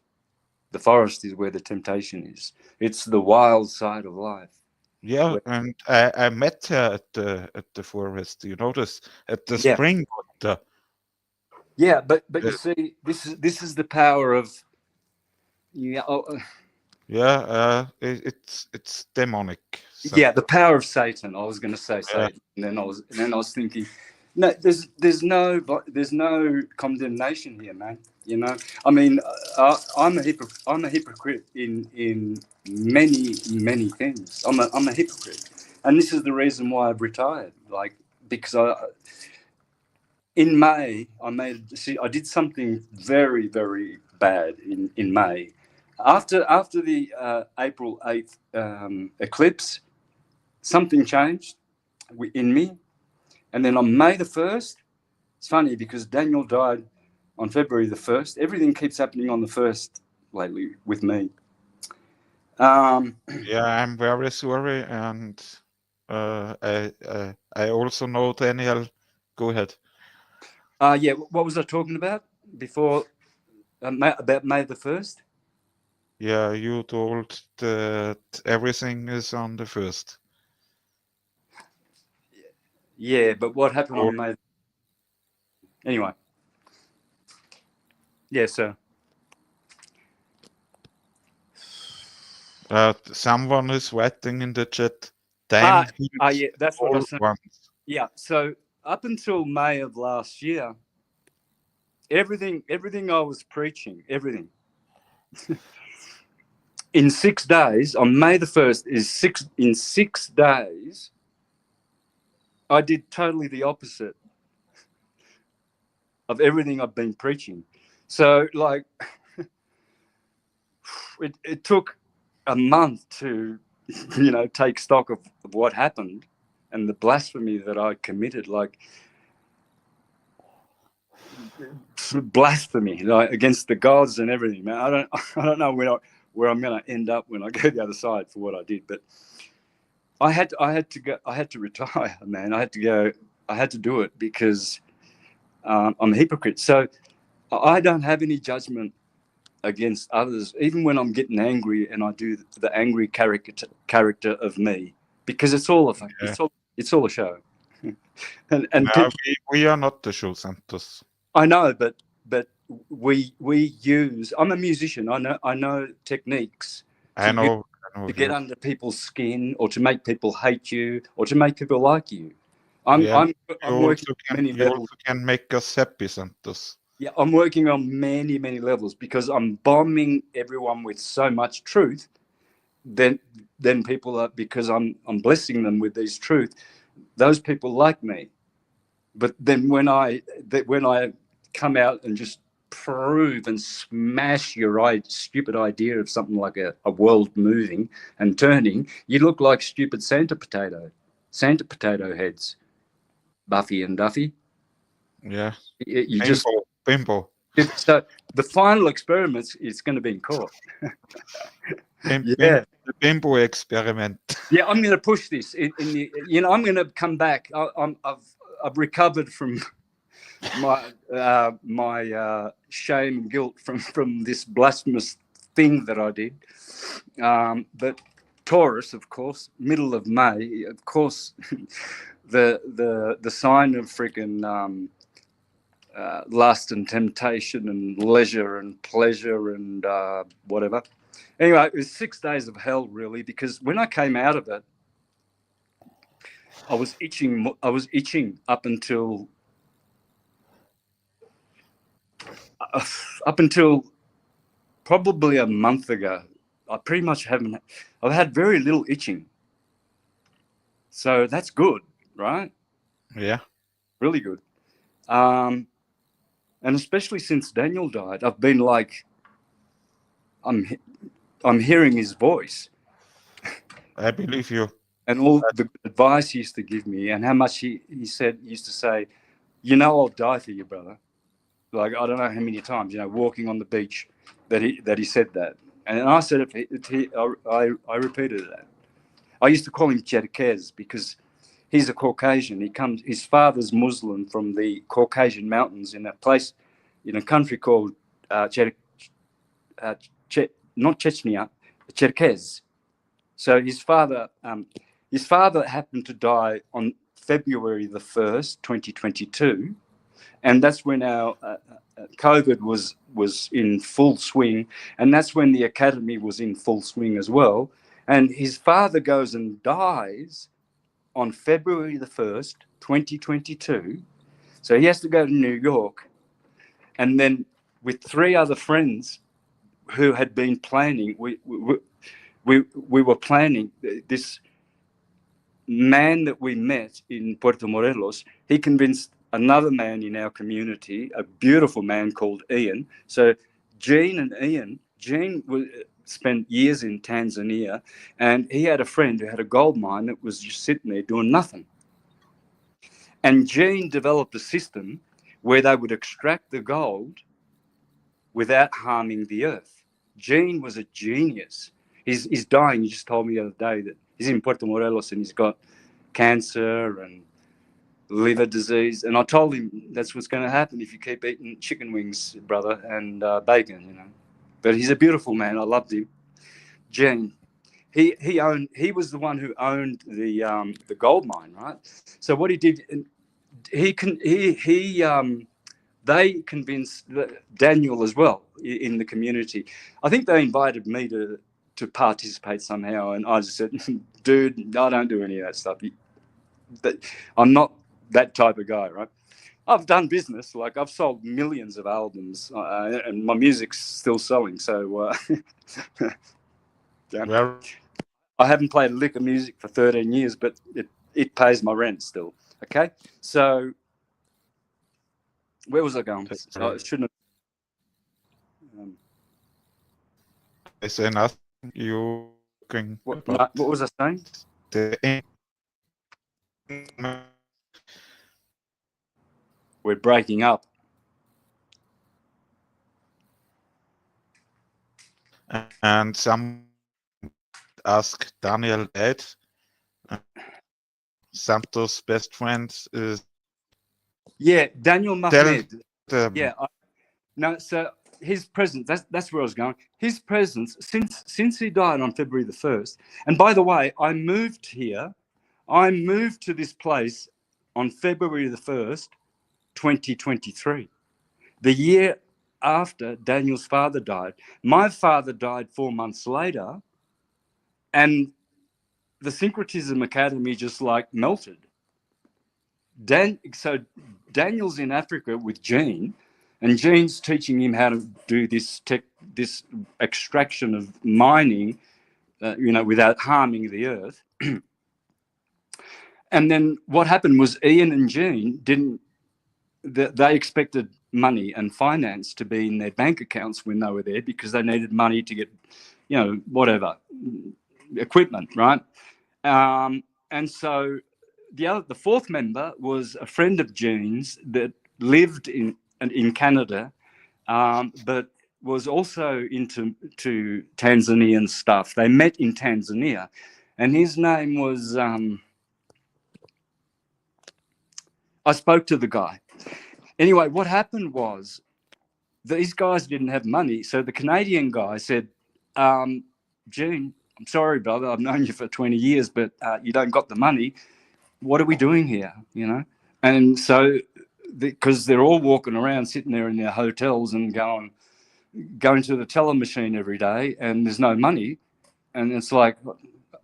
The forest is where the temptation is. It's the wild side of life. Yeah, Where, and I met her at the forest. You notice at the yeah, spring water. yeah, but you see, this is the power of yeah, It's demonic. yeah, the power of Satan. I was going to say Yeah. Satan, and then I was thinking, no, there's no condemnation here, man. You know, I mean, I'm a hypocrite in many things. I'm a hypocrite, and this is the reason why I've retired. Like, because in May I did something very bad in May. After the April 8th eclipse, something changed in me. And then on May the 1st, it's funny because Daniel died on February the 1st. Everything keeps happening on the 1st lately with me. Yeah, I'm very sorry, and I also know Daniel. Go ahead. Yeah, what was I talking about before? About May the 1st? Yeah, you told that everything is on the 1st. Yeah, but what happened on May? Anyway. Yeah, so. Someone is writing in the chat. Time heals Yeah, that's what I all was saying. once. Yeah, so up until May of last year, everything I was preaching, everything. In 6 days, on May the 1st, in 6 days, I did totally the opposite of everything I've been preaching. So, like, it took a month to, you know, take stock of what happened and the blasphemy that I committed. Like, blasphemy, like, against the gods and everything, man. I don't know where I'm going to end up when I go the other side for what I did, but I had to retire, man. I had to do it because I'm a hypocrite. So I don't have any judgment against others, even when I'm getting angry and I do the angry character of me, because it's all a show. and No, we are not the show, Santos. I know, but we use. I'm a musician. I know techniques I know to get you. under people's skin, or to make people hate you, or to make people like you. Yeah, I'm working on many you levels. also can make us happy, Santos. Yeah, I'm working on many levels because I'm bombing everyone with so much truth. Then people are, because I'm blessing them with these truth. Those people like me. But then when I come out and just prove and smash your stupid idea of something like a world moving and turning, you look like stupid Santa potato heads, Buffy and Duffy. Yeah. You just Bimbo. so the final experiments is going to be in court. The bimbo experiment. Yeah, I'm going to push this in the. You know, I'm going to come back. I've recovered from my shame and guilt from this blasphemous thing that I did. But Taurus, of course, middle of May, of course, the sign of freaking lust and temptation and leisure and pleasure and whatever. Anyway, it was 6 days of hell, really, because when I came out of it, I was itching up until probably a month ago. I pretty much haven't. I've had very little itching, so that's good, right? Yeah. Really good. And especially since Daniel died, I've been like, I'm hearing his voice, I believe you. and all the advice he used to give me, and how much he used to say, you know, I'll die for you, brother. Like, I don't know how many times, you know, walking on the beach, that he said that, and I said it. I repeated that. I used to call him Cherkez because he's a Caucasian. His father's Muslim from the Caucasian mountains in a place, in a country called not Chechnya, Cherkez. So his father happened to die on February the 1st, 2022, and that's when our COVID was in full swing, and that's when the academy was in full swing as well. And his father goes and dies on February the 1st, 2022. So he has to go to New York, and then with 3 other friends who had been planning, we were planning this. Man that we met in Puerto Morelos, he convinced another man in our community, a beautiful man called Ian. So Gene spent years in Tanzania, and he had a friend who had a gold mine that was just sitting there doing nothing. And Gene developed a system where they would extract the gold without harming the earth. Gene was a genius. He's dying. He just told me the other day that he's in Puerto Morelos and he's got cancer and liver disease. And I told him that's what's going to happen if you keep eating chicken wings, brother, and bacon, you know. But he's a beautiful man. I loved him. Gene. He was the one who owned the gold mine, right? So what he did, they convinced Daniel as well in the community. I think they invited me to participate somehow, and I just said, dude, I don't do any of that stuff. I'm not that type of guy, right? I've done business, like I've sold millions of albums, and my music's still selling. So yeah. Well, I haven't played a lick of music for 13 years, but it pays my rent still. Okay, so where was I going? I shouldn't have. I say nothing. You talking What was I saying? We're breaking up. And some ask Daniel dead. Santos' best friend is. Yeah, Daniel Mahmed. Yeah, no. So his presence. That's where I was going. His presence since he died on February the 1st. And by the way, I moved here. I moved to this place on February the 1st, 2023, the year after Daniel's father died. My father died 4 months later, and the Syncretism Academy just like melted. So Daniel's in Africa with Gene, and Gene's teaching him how to do this extraction of mining, without harming the earth. And then what happened was Ian and Gene they expected money and finance to be in their bank accounts when they were there because they needed money to get, whatever, equipment, right? And so the 4th member was a friend of Gene's that lived in Canada, but was also into Tanzanian stuff. They met in Tanzania, and his name was. I spoke to the guy. Anyway, what happened was these guys didn't have money. So the Canadian guy said, Gene, I'm sorry, brother, I've known you for 20 years, but you don't got the money. What are we doing here? And so because they're all walking around, sitting there in their hotels and going to the teller machine every day, and there's no money. And it's like,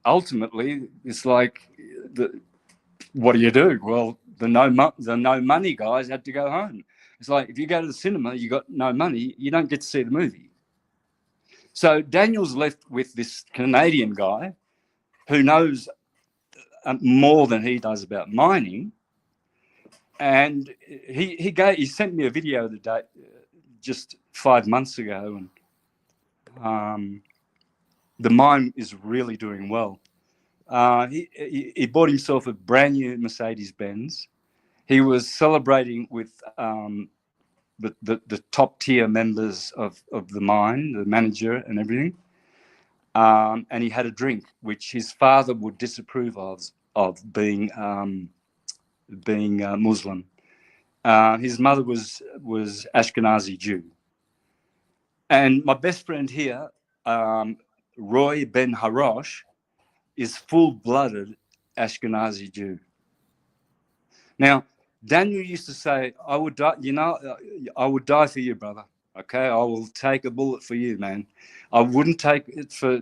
ultimately, it's like, what do you do? Well, the no money guys had to go home. It's like if you go to the cinema, you got no money, you don't get to see the movie. So Daniel's left with this Canadian guy who knows more than he does about mining, and he sent me a video the day just 5 months ago, and the mine is really doing well. He bought himself a brand new Mercedes-Benz. He was celebrating with the top tier members of the mine, the manager and everything. And he had a drink, which his father would disapprove of being Muslim. His mother was Ashkenazi Jew. And my best friend here, Roy Ben Harosh, is full-blooded Ashkenazi Jew. Now, Daniel used to say, I would die, I would die for you, brother. Okay, I will take a bullet for you, man. I wouldn't take it for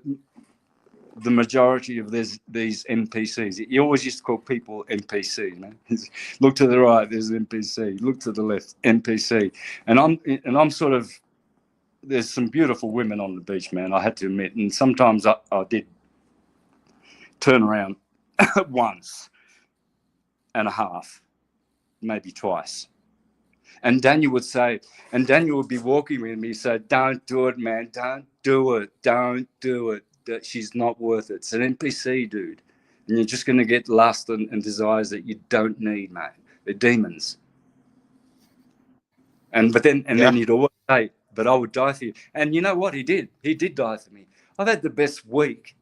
the majority of these NPCs. He always used to call people NPC, man. Look to the right, there's NPC. Look to the left, NPC. And I'm sort of, there's some beautiful women on the beach, man, I had to admit. And sometimes I did turn around once and a half, maybe twice. And Daniel would say, and Daniel would be walking with me, say, don't do it, man, don't do it, don't do it. That she's not worth it. It's an NPC, dude. And you're just going to get lust and desires that you don't need, mate. They're demons. But then he'd always say, but I would die for you. And you know what? He did. He did die for me. I've had the best week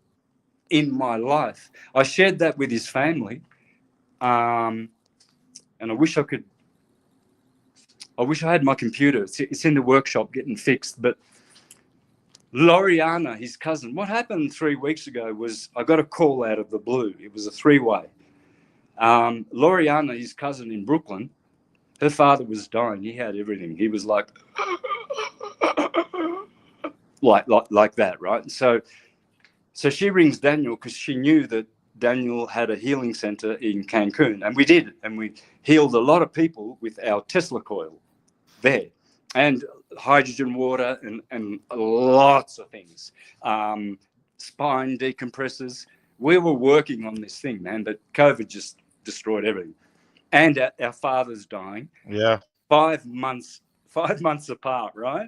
in my life. I shared that with his family. And I wish I had my computer. It's in the workshop getting fixed. But Loriana, his cousin, what happened 3 weeks ago was I got a call out of the blue. It was a three-way. Loriana, his cousin in Brooklyn, her father was dying. He had everything. He was like that, right? So she rings Daniel because she knew that Daniel had a healing center in Cancun, and we did, and we healed a lot of people with our Tesla coil there, and hydrogen water and lots of things, spine decompressors. We were working on this thing, man, but COVID just destroyed everything. And our father's dying. Yeah. 5 months apart, right?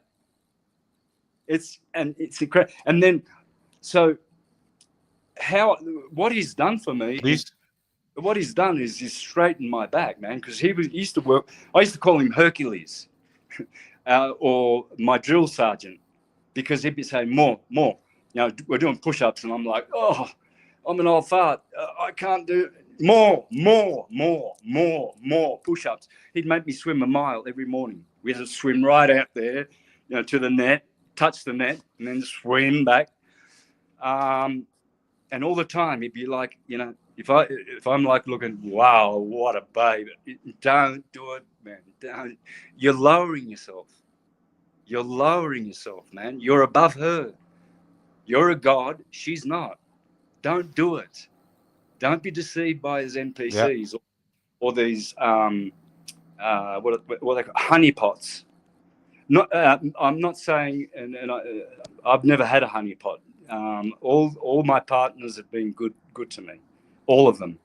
It's incredible. And then, so what he's done for me, what he's done is he's straightened my back, man, because he used to work. I used to call him Hercules. Or my drill sergeant, because he'd be saying more. We're doing push-ups, and I'm like, oh, I'm an old fart. I can't do more push-ups. He'd make me swim a mile every morning. We had to swim right out there, to the net, touch the net, and then swim back. And all the time he'd be like, if I'm like looking, wow, what a babe, don't do it, man. Don't. You're lowering yourself. You're lowering yourself, man. You're above her. You're a god. She's not. Don't do it. Don't be deceived by his NPCs or these what they call honeypots. I'm not saying, and I've never had a honeypot. All my partners have been good to me, all of them.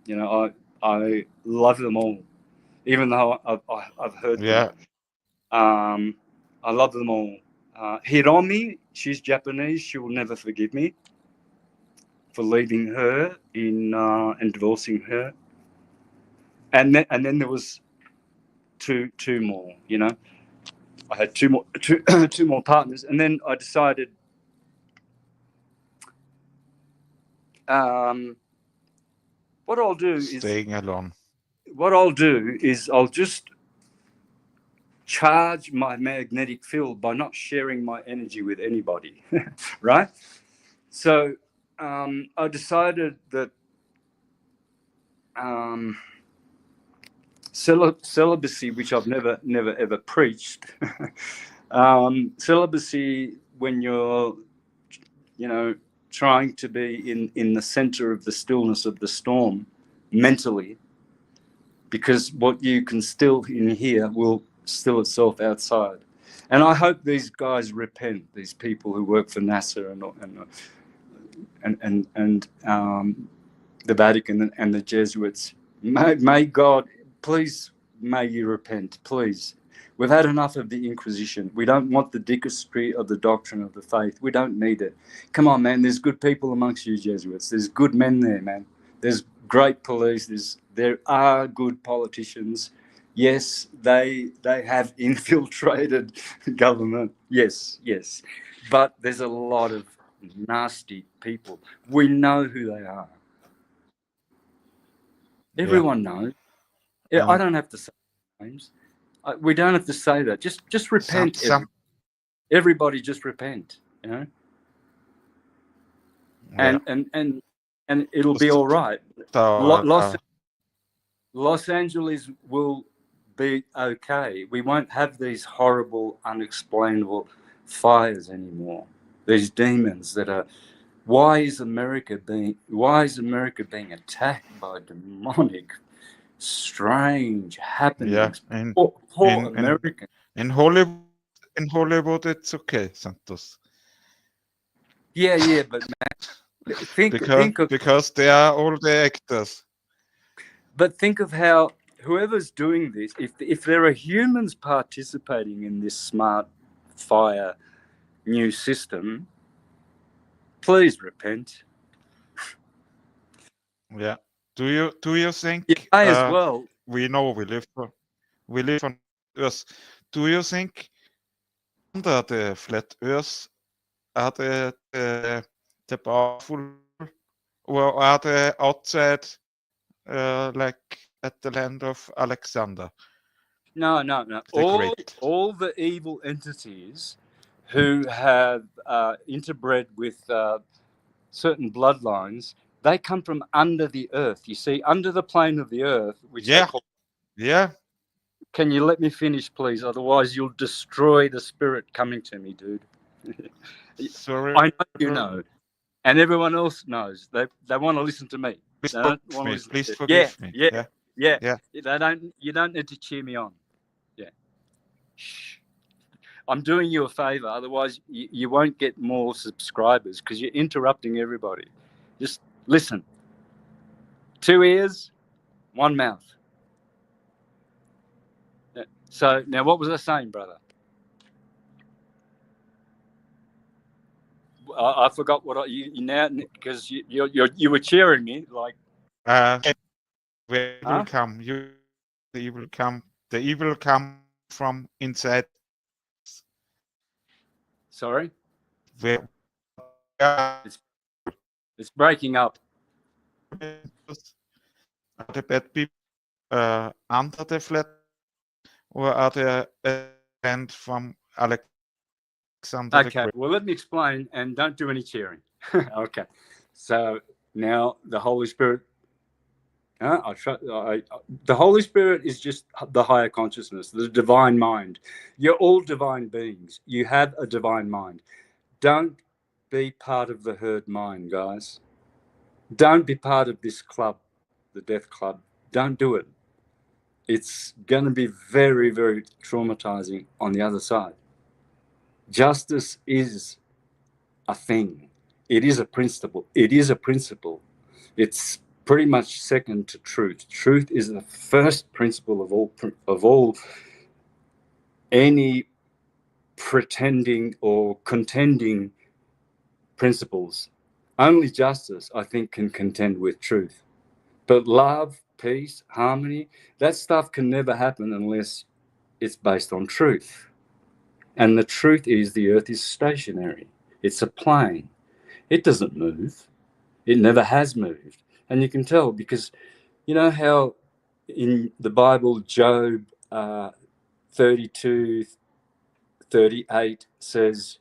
I love them all, even though I've heard them. I love them all. Hiromi, she's Japanese. She will never forgive me for leaving her and divorcing her. And then there was two more. I had two more partners, and then I decided. What I'll do staying alone. What I'll do is I'll just charge my magnetic field by not sharing my energy with anybody, right? So I decided that celibacy, which I've never ever preached, celibacy when you're, trying to be in the center of the stillness of the storm mentally, because what you can still in here will still itself outside. And I hope these guys repent. These people who work for NASA and the Vatican and the Jesuits. May God, please, may you repent, please. We've had enough of the Inquisition. We don't want the dicastery of the doctrine of the faith. We don't need it. Come on, man. There's good people amongst you Jesuits. There's good men there, man. There's great police. There are good politicians. Yes, they have infiltrated government. Yes. But there's a lot of nasty people. We know who they are. Everyone knows. I don't have to say names. We don't have to say that. Just repent. Everybody just repent, you know. And it'll be all right. Los Angeles will be okay. We won't have these horrible, unexplainable fires anymore. These demons that are. Why is America being attacked by demonic, strange happenings? Yeah, poor American. In Hollywood, it's okay, Santos. Yeah, but man, think of, because they are all the actors. But think of how whoever's doing this, if there are humans participating in this smart fire new system, please repent. Yeah. Do you think? You may as well. We know we live on Earth. Do you think under the flat Earth are the powerful, or are they outside, like at the land of Alexander? No. All the evil entities who have interbred with certain bloodlines, they come from under the earth. You see, under the plane of the earth, which yeah. Can you let me finish, please? Otherwise, you'll destroy the spirit coming to me, dude. Sorry. I know you know, and everyone else knows. They want to listen to me. Please forgive me. Yeah. You don't need to cheer me on. Yeah. Shh. I'm doing you a favor. Otherwise, you won't get more subscribers because you're interrupting everybody. Just listen. 2 ears, 1 mouth. Yeah. So now, what was I saying, brother? I forgot what you now, because you were cheering me like. Where will come? The evil come. The evil come from inside. Sorry. Where? It's breaking up. Are the bad people under the flat, or are they banned from Alexander? Okay. Well, let me explain, and don't do any cheering. Okay. So now the Holy Spirit. The Holy Spirit is just the higher consciousness, the divine mind. You're all divine beings. You have a divine mind. Don't be part of the herd mind, guys. Don't be part of this club, the death club. Don't do it. It's going to be very, very traumatizing on the other side. Justice is a thing. It is a principle. It's pretty much second to truth. Truth is the first principle of all any pretending or contending principles. Only justice, I think, can contend with truth. But love, peace, harmony, that stuff can never happen unless it's based on truth. And the truth is the earth is stationary. It's a plane. It doesn't move. It never has moved. And you can tell because you know how in the Bible, Job 32:38 says,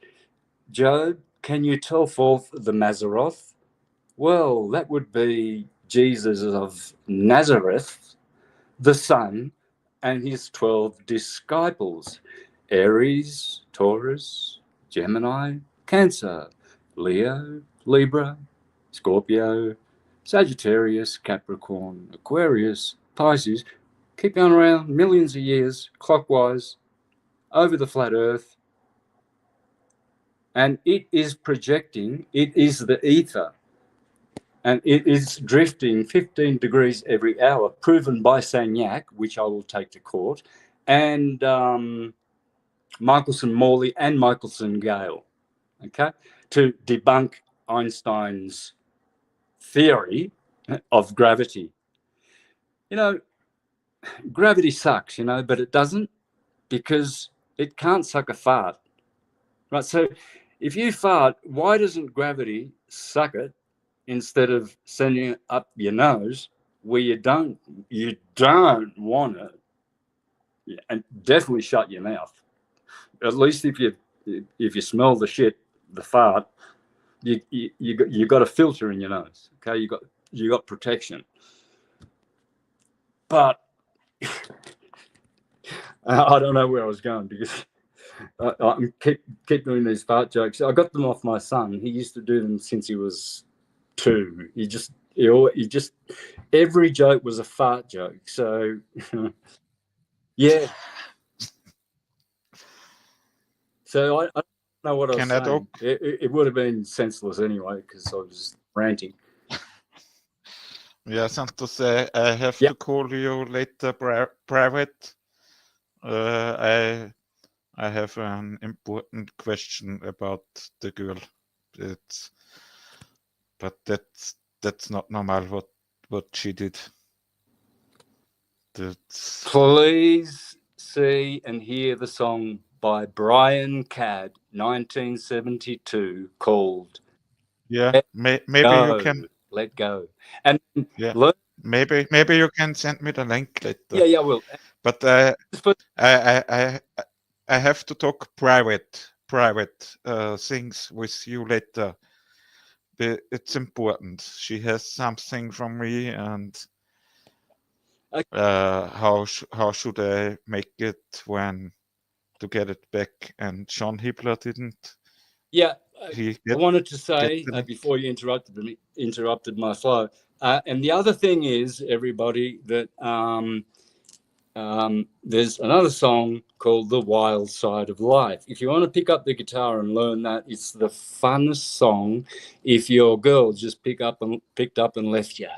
Job, can you tell forth the Mazzaroth? Well, that would be Jesus of Nazareth, the Son, and his 12 disciples, Aries, Taurus, Gemini, Cancer, Leo, Libra, Scorpio, Sagittarius, Capricorn, Aquarius, Pisces. Keep going around millions of years clockwise over the flat earth, and it is projecting. It is the ether, and it is drifting 15 degrees every hour, proven by Sagnac, which I will take to court, and Michelson-Morley and Michelson-Gale, okay, to debunk Einstein's theory of gravity. You know, gravity sucks, you know, but it doesn't, because it can't suck a fart, right? So if you fart, why doesn't gravity suck it instead of sending it up your nose where you don't want it? Yeah, and definitely shut your mouth. At least if you smell the shit, the fart, you got a filter in your nose. Okay, you got protection. But I don't know where I was going, because I keep doing these fart jokes. I got them off my son. He used to do them since he was 2. He just every joke was a fart joke. So yeah. So I don't know what I was saying. It would have been senseless anyway, because I was ranting. Yeah, Santos, I have to call you later private. I have an important question about the girl. But that's not normal what she did. Please see and hear the song by Brian Cadd, 1972, called maybe Go, you can Let Go. And maybe you can send me the link later. Yeah, I will. But I have to talk private things with you later. It's important. She has something from me, and how should I make it when to get it back? And John Hibbler didn't. Yeah, I wanted to say before you interrupted my flow, and the other thing is, everybody, that there's another song called "The Wild Side of Life." If you want to pick up the guitar and learn that, it's the funnest song. If your girl just picked up and left you,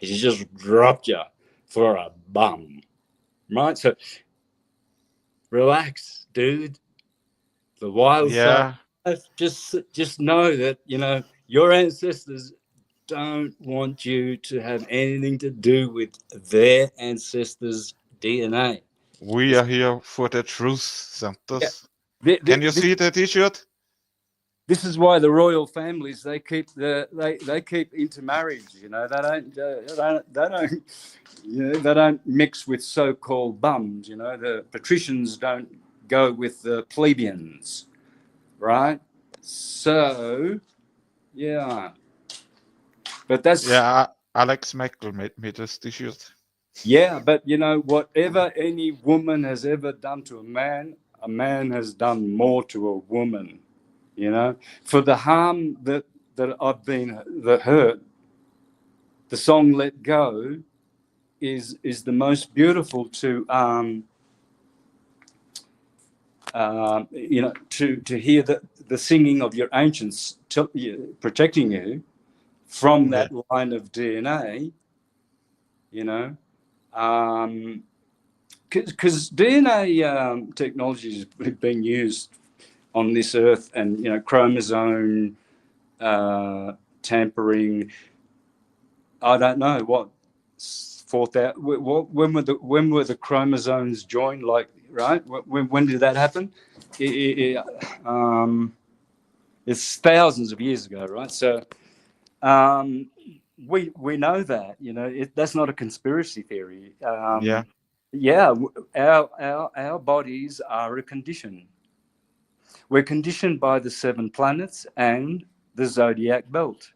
she just dropped you for a bum, right? So relax, dude. The wild side of life. Just know that, you know, your ancestors don't want you to have anything to do with their ancestors' DNA. We are here for the truth, Santos. Can you see the T-shirt? This is why the royal families, they keep intermarriage. You know, they don't mix with so-called bums. You know, the patricians don't go with the plebeians, right? So, yeah. But that's Alex Michael made me this T-shirt. Yeah, but you know, whatever any woman has ever done to a man has done more to a woman. You know, for the harm that I've been, the hurt, the song "Let Go" is the most beautiful to you know, to hear the singing of your ancients protecting you from that line of DNA. You know. Because DNA technology has been used on this earth, and you know, chromosome tampering. I don't know what 4,000. When were the chromosomes joined? Like, right? When did that happen? It's thousands of years ago, right? So we know that, you know, that's not a conspiracy theory. Yeah, our bodies are a condition. We're conditioned by the 7 planets and the zodiac belt,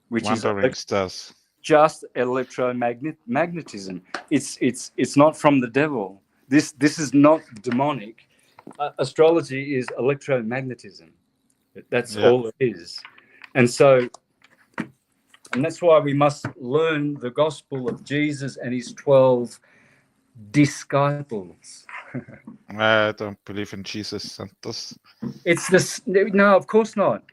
which Wandering stars. Just electromagnetism. It's not from the devil. This is not demonic. Astrology is electromagnetism. That's all it is. And that's why we must learn the gospel of Jesus and his 12 disciples. I don't believe in Jesus, Santos. It's this. No, of course not.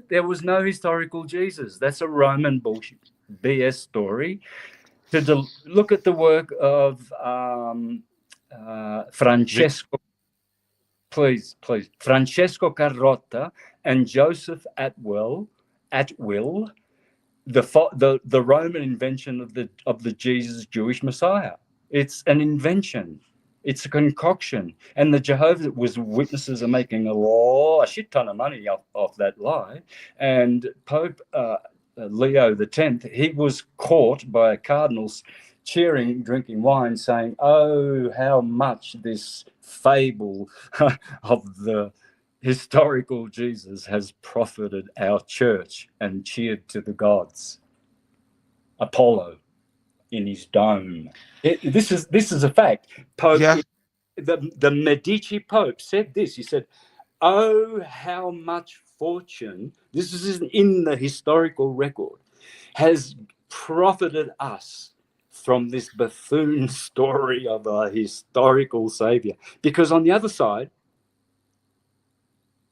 There was no historical Jesus. That's a Roman bullshit BS story. Look at the work of Francesco. Please, Francesco Carlotta and Joseph Atwill, the Roman invention of the Jesus Jewish Messiah. It's an invention. It's a concoction, and the Jehovah's Witnesses are making a shit ton of money off that lie. And Pope Leo X, he was caught by cardinals cheering, drinking wine, saying, "Oh, how much this fable of the historical Jesus has profited our church," and cheered to the gods. Apollo in his dome. This is a fact. Pope, Yeah. the Medici Pope said this. He said, "Oh, how much fortune," this is in the historical record, "has profited us from this buffoon story of a historical savior." Because on the other side,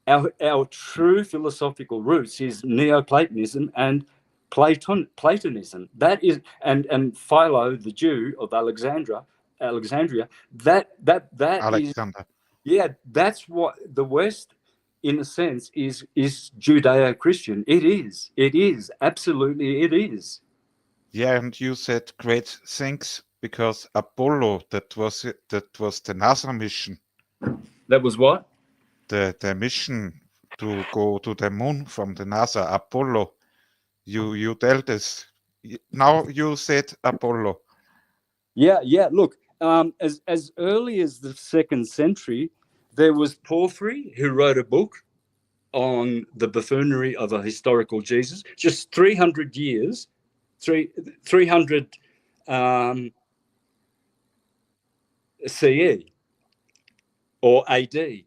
our true philosophical roots is Neoplatonism and Platonism. That is, and Philo, the Jew of Alexandria, that Alexander. is, yeah, that's what the West, in a sense, is Judeo-Christian. It is absolutely it is. Yeah, and you said great things because Apollo, that was the NASA mission. That was what? The mission to go to the moon from the NASA, Apollo. You tell this. Now you said Apollo. Yeah. Look, as early as the 2nd century, there was Porphyry, who wrote a book on the buffoonery of a historical Jesus. Just 300 years, 300 CE or AD,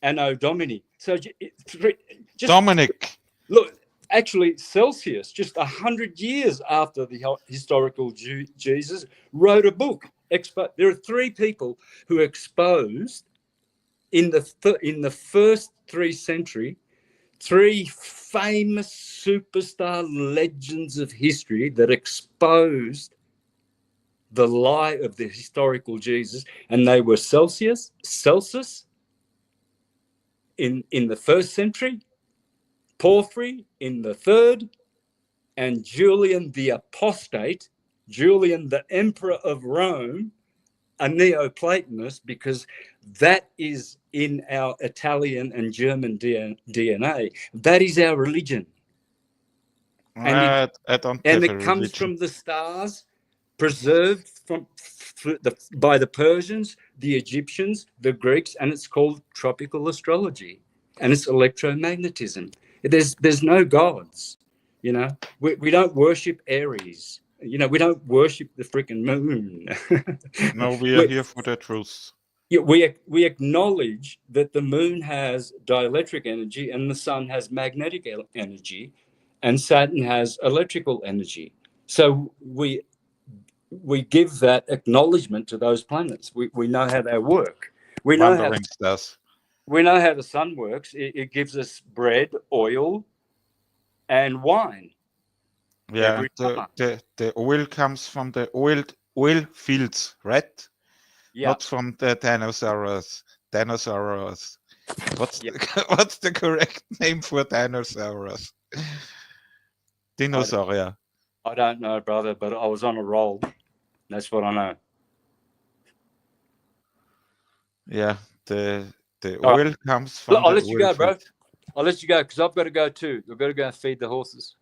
Anno Domini. So just Dominic. look, actually, Celsius, just 100 years after the historical Jesus, wrote a book. There are 3 people who exposed in the first 3 century, 3 famous superstar legends of history that exposed the lie of the historical Jesus, and they were Celsus in the 1st century, Porphyry in the 3rd, and Julian the Apostate, Julian the Emperor of Rome, a Neoplatonist, because that is in our Italian and German DNA. That is our religion. I don't and have it a comes religion. from the stars, preserved by the Persians, the Egyptians, the Greeks, and it's called tropical astrology, and it's electromagnetism. There's no gods, you know. We don't worship Aries, you know. We don't worship the freaking moon. No, we are here for the truth. We acknowledge that the moon has dielectric energy and the sun has magnetic energy, and Saturn has electrical energy. So we give that acknowledgement to those planets. We know how they work. We know how the sun works. It gives us bread, oil, and wine. Yeah, the oil comes from the oil fields, right? Yeah. Not from the dinosaurs. What's the correct name for dinosaurs? Dinosaurier. I don't know, brother, but I was on a roll. That's what I know. Yeah, the oil comes from I'll the let you go, bro. fields. I'll let you go because I've got to go too. I've got to go and feed the horses.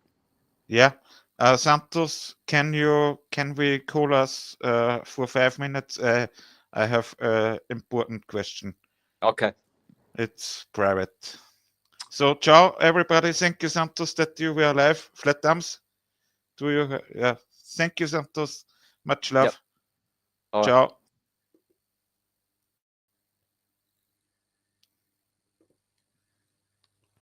Yeah. Santos, can we call us for 5 minutes? I have an important question. Okay. It's private. So, ciao, everybody. Thank you, Santos, that you were alive. Flat thumbs. Yeah. Thank you, Santos. Much love. Yep. Ciao.